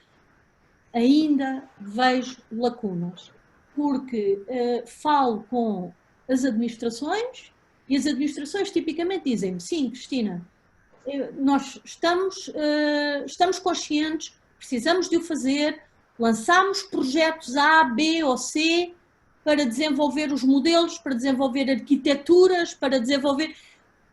Ainda vejo lacunas, porque falo com as administrações, e as administrações tipicamente dizem-me: sim, Cristina, nós estamos conscientes, precisamos de o fazer, lançamos projetos A, B ou C para desenvolver os modelos, para desenvolver arquiteturas, para desenvolver...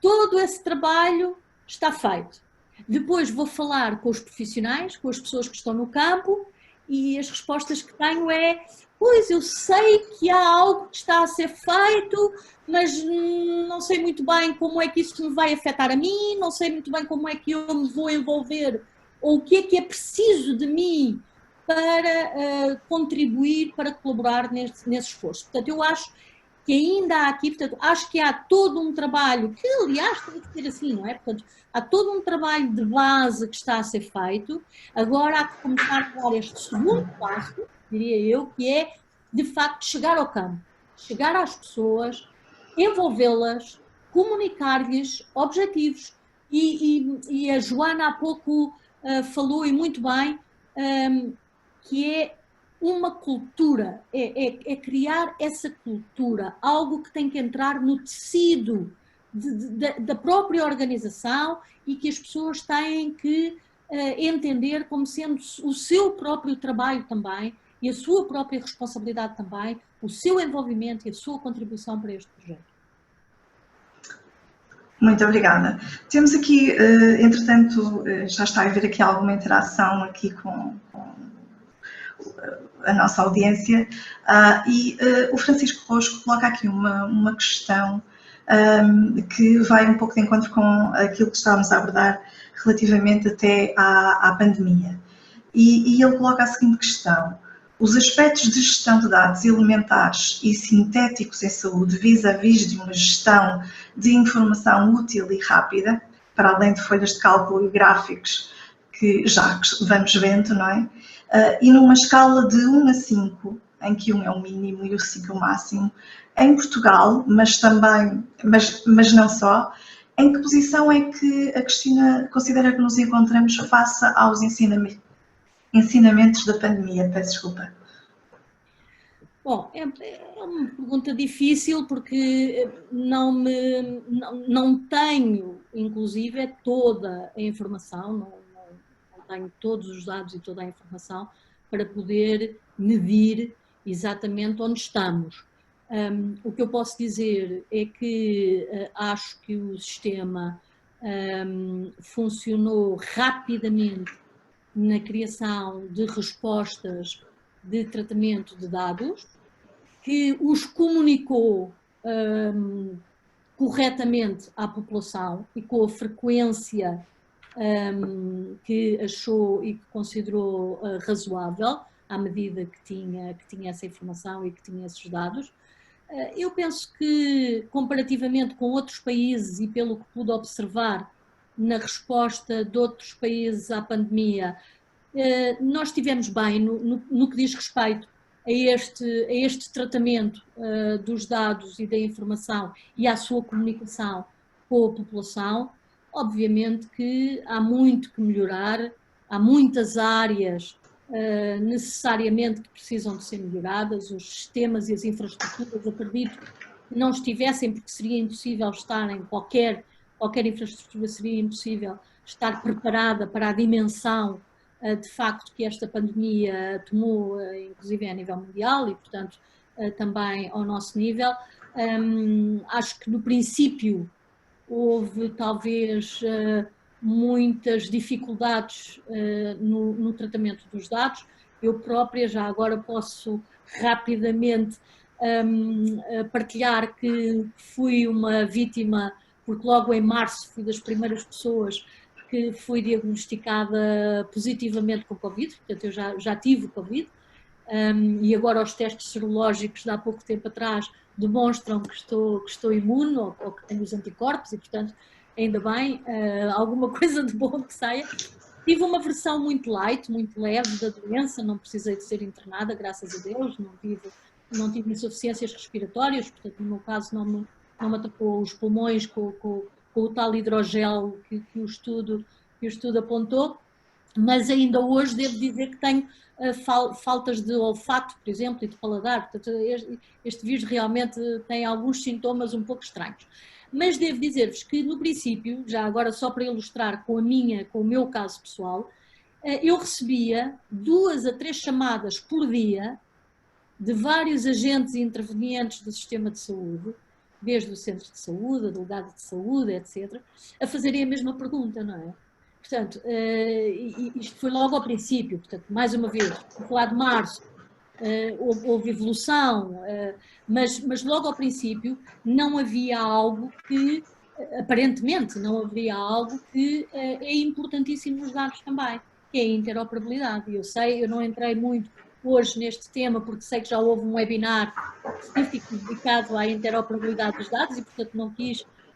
Todo esse trabalho está feito. Depois vou falar com os profissionais, com as pessoas que estão no campo, e as respostas que tenho é: pois, eu sei que há algo que está a ser feito, mas não sei muito bem como é que isso me vai afetar a mim, não sei muito bem como é que eu me vou envolver, ou o que é preciso de mim para contribuir, para colaborar nesse esforço. Portanto, eu acho que ainda há aqui, portanto, acho que há todo um trabalho, que aliás tem que ser assim, não é? Portanto, há todo um trabalho de base que está a ser feito, agora há que começar a dar este segundo passo, diria eu, que é, de facto, chegar ao campo, chegar às pessoas, envolvê-las, comunicar-lhes objetivos. E a Joana há pouco falou, e muito bem, que é uma cultura, é criar essa cultura, algo que tem que entrar no tecido da própria organização e que as pessoas têm que entender como sendo o seu próprio trabalho também e a sua própria responsabilidade também, o seu envolvimento e a sua contribuição para este projeto. Muito obrigada. Temos aqui, entretanto, já está a haver aqui alguma interação aqui com a nossa audiência, e o Francisco Rosco coloca aqui uma questão que vai um pouco de encontro com aquilo que estávamos a abordar relativamente até à pandemia. E ele coloca a seguinte questão: os aspectos de gestão de dados elementares e sintéticos em saúde vis-à-vis de uma gestão de informação útil e rápida, para além de folhas de cálculo e gráficos que já vamos vendo, não é? E numa escala de 1 a 5, em que 1 é o mínimo e o 5 é o máximo, em Portugal, mas também, mas não só, em que posição é que a Cristina considera que nos encontramos face aos ensinamentos da pandemia? Peço desculpa. Bom, é uma pergunta difícil porque não tenho, inclusive, toda a informação, não tenho todos os dados e toda a informação para poder medir exatamente onde estamos. O que eu posso dizer é que acho que o sistema funcionou rapidamente na criação de respostas de tratamento de dados, que os comunicou corretamente à população e com a frequência que achou e que considerou razoável, à medida que tinha essa informação e que tinha esses dados. Eu penso que, comparativamente com outros países e pelo que pude observar na resposta de outros países à pandemia, nós estivemos bem no que diz respeito a este tratamento dos dados e da informação e à sua comunicação com a população. Obviamente que há muito que melhorar, há muitas áreas necessariamente que precisam de ser melhoradas, os sistemas e as infraestruturas, acredito que não estivessem, porque seria impossível estar em qualquer infraestrutura, seria impossível estar preparada para a dimensão de facto que esta pandemia tomou, inclusive a nível mundial e, portanto, também ao nosso nível. Acho que no princípio houve talvez muitas dificuldades no tratamento dos dados. Eu própria já agora posso rapidamente partilhar que fui uma vítima, porque logo em março fui das primeiras pessoas que fui diagnosticada positivamente com Covid, portanto eu já tive Covid, e agora os testes serológicos de há pouco tempo atrás demonstram que estou imune ou que tenho os anticorpos e, portanto, ainda bem, alguma coisa de bom que saia. Tive uma versão muito light, muito leve da doença, não precisei de ser internada, graças a Deus, não tive insuficiências respiratórias, portanto, no meu caso não me atacou os pulmões com o tal hidrogel que o estudo apontou. mas ainda hoje devo dizer que tenho faltas de olfato, por exemplo, e de paladar. Portanto, este vírus realmente tem alguns sintomas um pouco estranhos. Mas devo dizer-vos que, no princípio, já agora só para ilustrar com o meu caso pessoal, eu recebia 2 a 3 chamadas por dia de vários agentes e intervenientes do sistema de saúde, desde o centro de saúde, a delegada de saúde, etc., a fazerem a mesma pergunta, não é? Portanto, isto foi logo ao princípio, portanto, mais uma vez, vou falar de março, houve evolução, mas logo ao princípio não havia algo que, aparentemente, não haveria algo que é importantíssimo nos dados também, que é a interoperabilidade. Eu sei, eu não entrei muito hoje neste tema, porque sei que já houve um webinar específico dedicado à interoperabilidade dos dados e, portanto,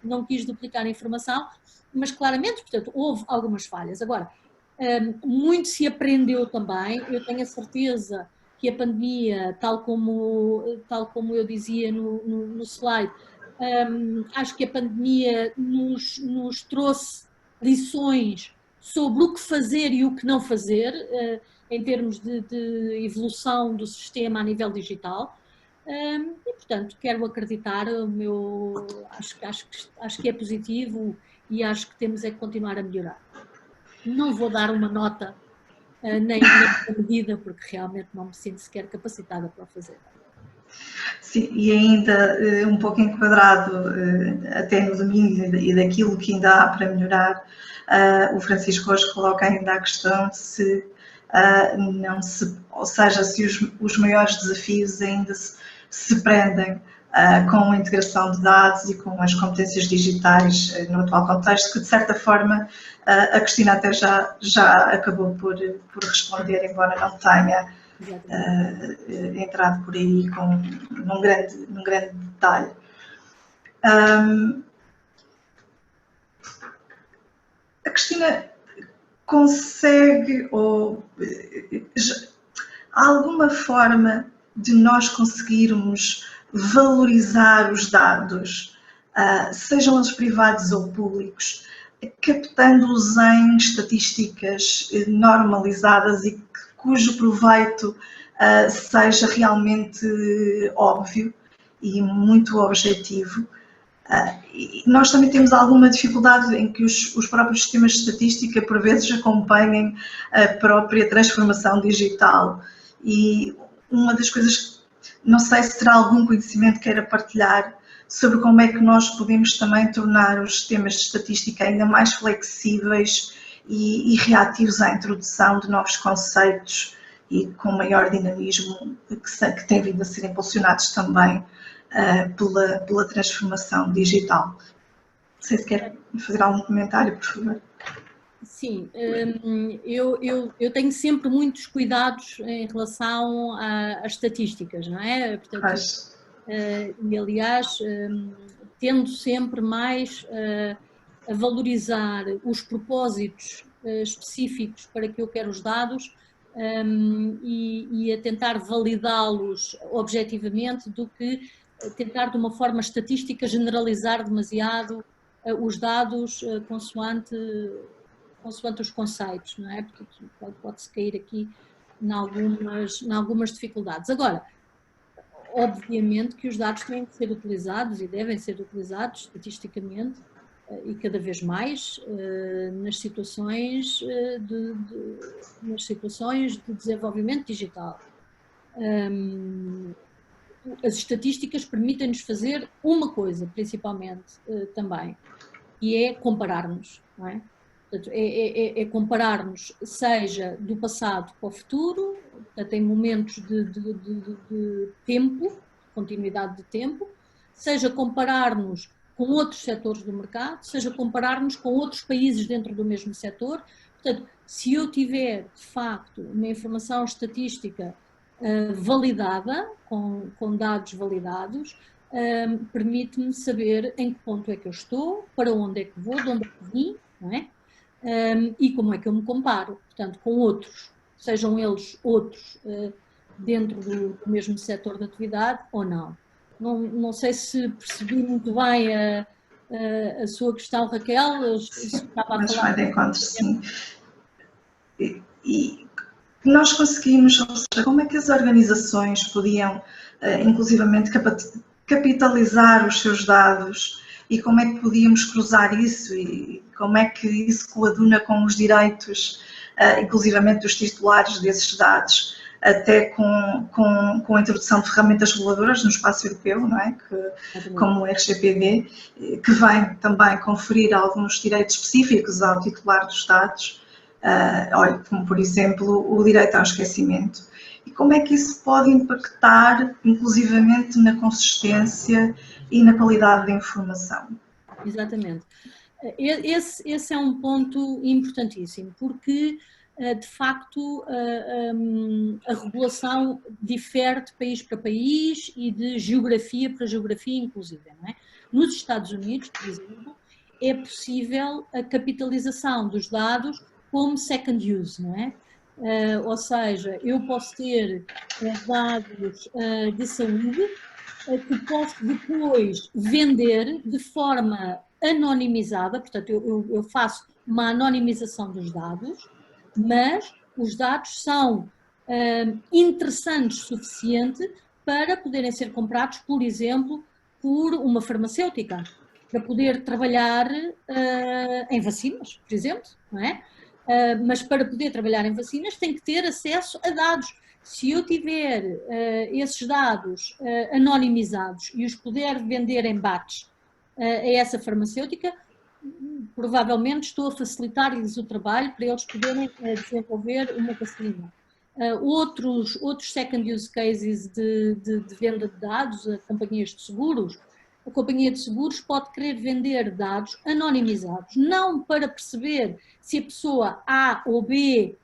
não quis duplicar a informação, mas claramente, portanto, houve algumas falhas. Agora, muito se aprendeu também, eu tenho a certeza que a pandemia, tal como eu dizia no slide, acho que a pandemia nos trouxe lições sobre o que fazer e o que não fazer, em termos de evolução do sistema a nível digital. E, portanto, quero acreditar, acho que é positivo e acho que temos é que continuar a melhorar. Não vou dar uma nota nem na medida, porque realmente não me sinto sequer capacitada para o fazer. Sim, e ainda um pouco enquadrado até no domínio e daquilo que ainda há para melhorar, o Francisco hoje coloca ainda a questão se não se, ou seja, se os maiores desafios ainda se prendem com a integração de dados e com as competências digitais no atual contexto, que de certa forma a Cristina até já acabou por responder, embora não tenha entrado por aí num grande detalhe. A Cristina consegue, ou há alguma forma de nós conseguirmos valorizar os dados, sejam eles privados ou públicos, captando-os em estatísticas normalizadas e cujo proveito seja realmente óbvio e muito objetivo. E nós também temos alguma dificuldade em que os próprios sistemas de estatística, por vezes, acompanhem a própria transformação digital. E uma das coisas, não sei se terá algum conhecimento que queira partilhar sobre como é que nós podemos também tornar os sistemas de estatística ainda mais flexíveis e reativos à introdução de novos conceitos e com maior dinamismo que têm vindo a ser impulsionados também pela transformação digital. Não sei se quer fazer algum comentário, por favor. Sim, eu tenho sempre muitos cuidados em relação às estatísticas, não é? Portanto, e aliás, tendo sempre mais a valorizar os propósitos específicos para que eu quero os dados e a tentar validá-los objetivamente do que tentar de uma forma estatística generalizar demasiado os dados consoante os conceitos, não é? Porque pode-se cair aqui em algumas dificuldades. Agora, obviamente que os dados têm que ser utilizados e devem ser utilizados estatisticamente e cada vez mais nas situações de desenvolvimento digital. As estatísticas permitem-nos fazer uma coisa, principalmente também, que é comparar-nos, não é? Portanto, é comparar-nos, seja do passado para o futuro, portanto, em momentos de tempo, continuidade de tempo, seja comparar-nos com outros setores do mercado, seja comparar-nos com outros países dentro do mesmo setor. Portanto, se eu tiver, de facto, uma informação estatística validada, com dados validados, permite-me saber em que ponto é que eu estou, para onde é que vou, de onde é que vim, não é? E como é que eu me comparo, portanto, com outros, sejam eles outros dentro do mesmo setor de atividade ou não. Não sei se percebi muito bem a sua questão, Raquel. Sim, mas vai de encontro, sim. E nós conseguimos, ou seja, como é que as organizações podiam, inclusivamente, capitalizar os seus dados e como é que podíamos cruzar isso e como é que isso coaduna com os direitos, inclusivamente dos titulares desses dados, até com a introdução de ferramentas reguladoras no espaço europeu, não é? Como o RGPD, que vem também conferir alguns direitos específicos ao titular dos dados, como por exemplo o direito ao esquecimento. E como é que isso pode impactar, inclusivamente, na consistência e na qualidade da informação? Exatamente. Esse é um ponto importantíssimo, porque, de facto, a regulação difere de país para país e de geografia para geografia, inclusive, não é? Nos Estados Unidos, por exemplo, é possível a capitalização dos dados como second use, não é? Ou seja, eu posso ter dados de saúde que posso depois vender de forma anonimizada, portanto eu faço uma anonimização dos dados, mas os dados são interessantes o suficiente para poderem ser comprados, por exemplo, por uma farmacêutica, para poder trabalhar em vacinas, por exemplo, não é? Mas para poder trabalhar em vacinas tem que ter acesso a dados. Se eu tiver esses dados anonimizados e os puder vender em batch a essa farmacêutica, provavelmente estou a facilitar-lhes o trabalho para eles poderem desenvolver uma vacina. Outros second use cases de venda de dados a companhias de seguros, a companhia de seguros pode querer vender dados anonimizados, não para perceber se a pessoa A ou B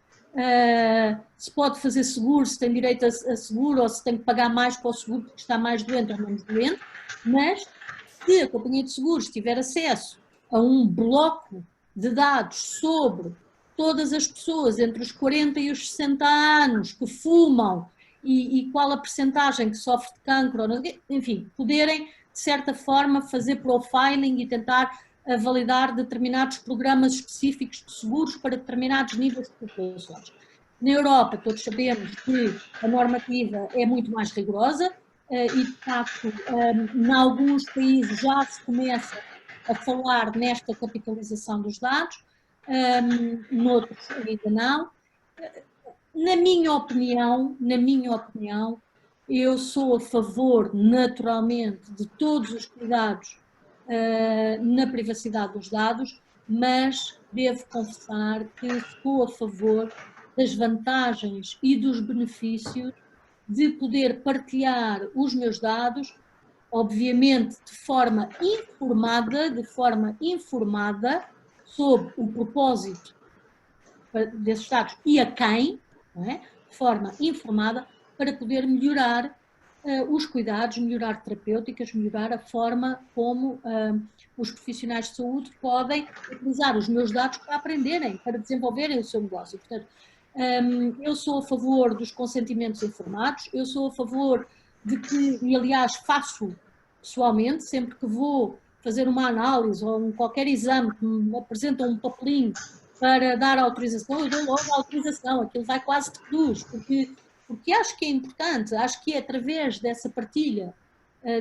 se pode fazer seguro, se tem direito a seguro ou se tem que pagar mais para o seguro porque está mais doente ou menos doente, mas se a companhia de seguros tiver acesso a um bloco de dados sobre todas as pessoas entre os 40 e os 60 anos que fumam e qual a percentagem que sofre de cancro, enfim, poderem de certa forma fazer profiling e tentar validar determinados programas específicos de seguros para determinados níveis de populações. Na Europa, todos sabemos que a normativa é muito mais rigorosa e, de facto, em alguns países já se começa a falar nesta capitalização dos dados, noutros ainda não. Na minha opinião, eu sou a favor, naturalmente, de todos os cuidados na privacidade dos dados, mas devo confessar que estou a favor das vantagens e dos benefícios de poder partilhar os meus dados, obviamente de forma informada sobre o propósito desses dados e a quem, não é? De forma informada, para poder melhorar os cuidados, melhorar terapêuticas, melhorar a forma como os profissionais de saúde podem utilizar os meus dados para aprenderem, para desenvolverem o seu negócio. Portanto, eu sou a favor dos consentimentos informados, eu sou a favor de que, e aliás faço pessoalmente, sempre que vou fazer uma análise ou qualquer exame que me apresenta um papelinho para dar autorização, eu dou logo a autorização, aquilo vai quase de cruz, porque acho que é importante, acho que é através dessa partilha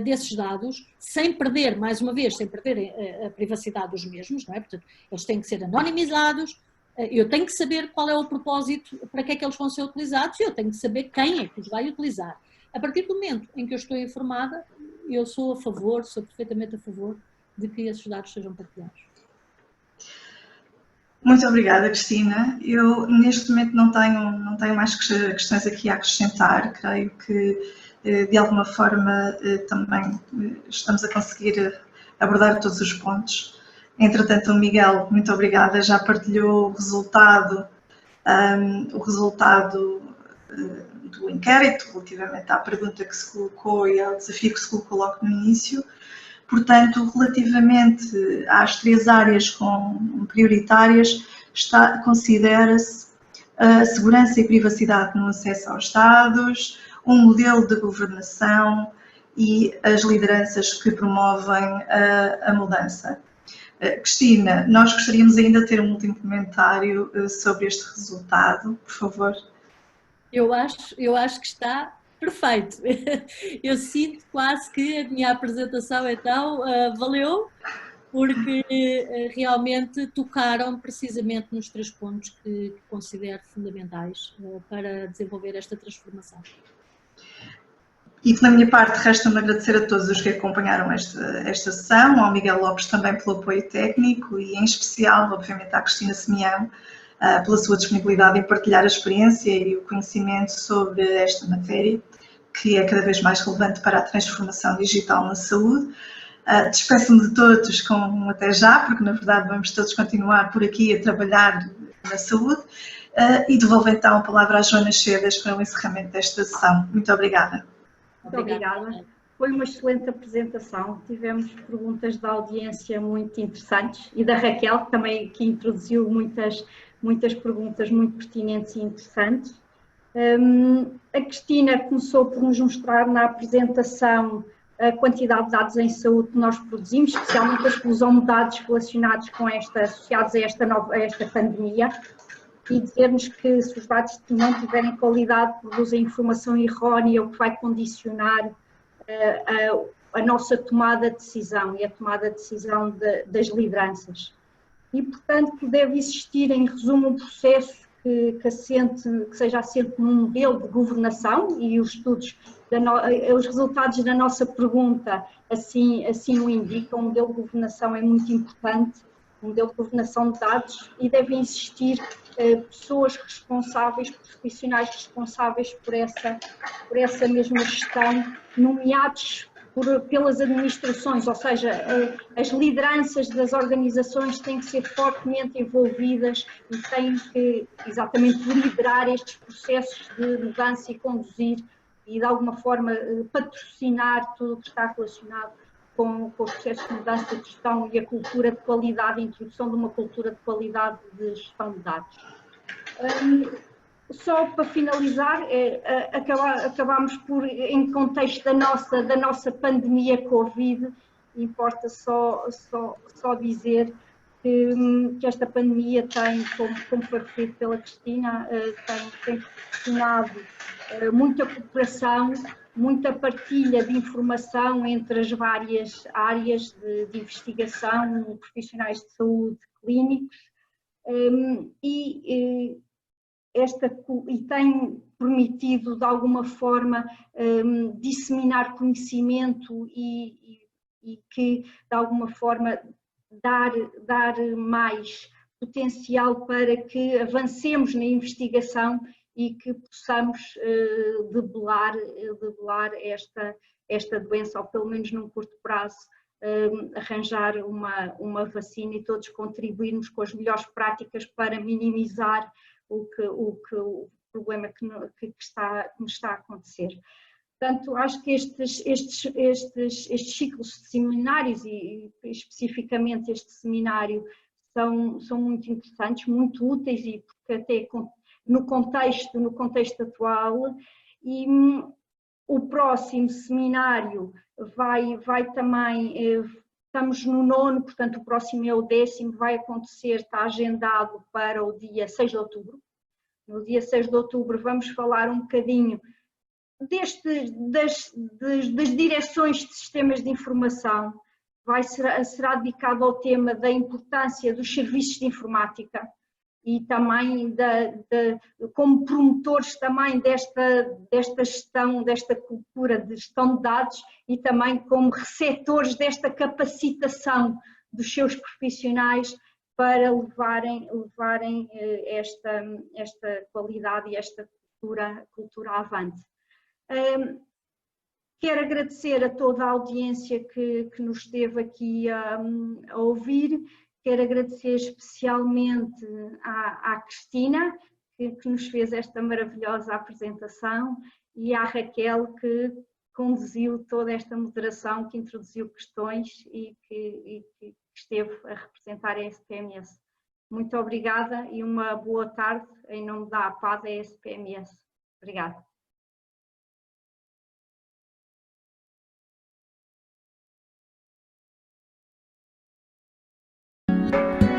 desses dados, sem perder, mais uma vez, sem perder a privacidade dos mesmos, não é? Portanto, eles têm que ser anonimizados, eu tenho que saber qual é o propósito, para que é que eles vão ser utilizados, e eu tenho que saber quem é que os vai utilizar. A partir do momento em que eu estou informada, eu sou perfeitamente a favor de que esses dados sejam partilhados. Muito obrigada, Cristina. Eu, neste momento, não tenho mais questões aqui a acrescentar. Creio que, de alguma forma, também estamos a conseguir abordar todos os pontos. Entretanto, o Miguel, muito obrigada, já partilhou o resultado do inquérito, relativamente à pergunta que se colocou e ao desafio que se colocou logo no início. Portanto, relativamente às 3 áreas prioritárias, considera-se a segurança e privacidade no acesso aos dados, um modelo de governação e as lideranças que promovem a mudança. Cristina, nós gostaríamos ainda de ter um último comentário sobre este resultado, por favor. Eu acho que está perfeito. Eu sinto quase que a minha apresentação então valeu, porque realmente tocaram precisamente nos 3 pontos que considero fundamentais para desenvolver esta transformação. E pela minha parte, resta-me agradecer a todos os que acompanharam esta sessão, ao Miguel Lopes também pelo apoio técnico e em especial, obviamente, à Cristina Semião pela sua disponibilidade em partilhar a experiência e o conhecimento sobre esta matéria, que é cada vez mais relevante para a transformação digital na saúde. Despeço-me de todos com um até já, porque na verdade vamos todos continuar por aqui a trabalhar na saúde, e devolvo então a palavra à Joana Chedas para o encerramento desta sessão. Muito obrigada. Muito obrigada. Foi uma excelente apresentação. Tivemos perguntas da audiência muito interessantes e da Raquel, que também que introduziu muitas perguntas muito pertinentes e interessantes. A Cristina começou por nos mostrar na apresentação a quantidade de dados em saúde que nós produzimos, especialmente a explosão de dados relacionados com associados a esta pandemia, e dizer-nos que se os dados não tiverem qualidade, produzem informação errónea, o que vai condicionar a nossa tomada de decisão e a tomada de decisão das lideranças. E, portanto, deve existir, em resumo, um processo que seja assente num modelo de governação, e os resultados da nossa pergunta assim o indicam. O modelo de governação é muito importante, um modelo de governação de dados, e devem existir pessoas responsáveis, profissionais responsáveis por essa mesma gestão, nomeados pelas administrações, ou seja, as lideranças das organizações têm que ser fortemente envolvidas e têm que exatamente liderar estes processos de mudança e conduzir e de alguma forma patrocinar tudo o que está relacionado com o processo de mudança de gestão e a cultura de qualidade, a introdução de uma cultura de qualidade de gestão de dados. Só para finalizar, acabámos por, em contexto da nossa pandemia Covid, importa só dizer que esta pandemia tem, como foi referido pela Cristina, tem proporcionado muita cooperação, muita partilha de informação entre as várias áreas de investigação, profissionais de saúde, clínicos, e tem permitido, de alguma forma, disseminar conhecimento e que, de alguma forma, dar mais potencial para que avancemos na investigação e que possamos debelar esta doença, ou pelo menos num curto prazo, arranjar uma vacina e todos contribuirmos com as melhores práticas para minimizar o problema que nos está a acontecer. Portanto, acho que estes ciclos de seminários, e especificamente este seminário, são muito interessantes, muito úteis, e porque até no contexto atual. E o próximo seminário vai também, estamos no 9º, portanto o próximo é o 10º, vai acontecer, está agendado para o dia 6 de outubro. No dia 6 de outubro vamos falar um bocadinho das direções de sistemas de informação. Será dedicado ao tema da importância dos serviços de informática e também como promotores também desta gestão, desta cultura de gestão de dados, e também como receptores desta capacitação dos seus profissionais para levarem esta qualidade e esta cultura avante. Quero agradecer a toda a audiência que nos esteve aqui a ouvir. Quero agradecer especialmente à Cristina, que nos fez esta maravilhosa apresentação, e à Raquel, que conduziu toda esta moderação, que introduziu questões e que esteve a representar a SPMS. Muito obrigada e uma boa tarde em nome da APAD e SPMS. Obrigada. Obrigada.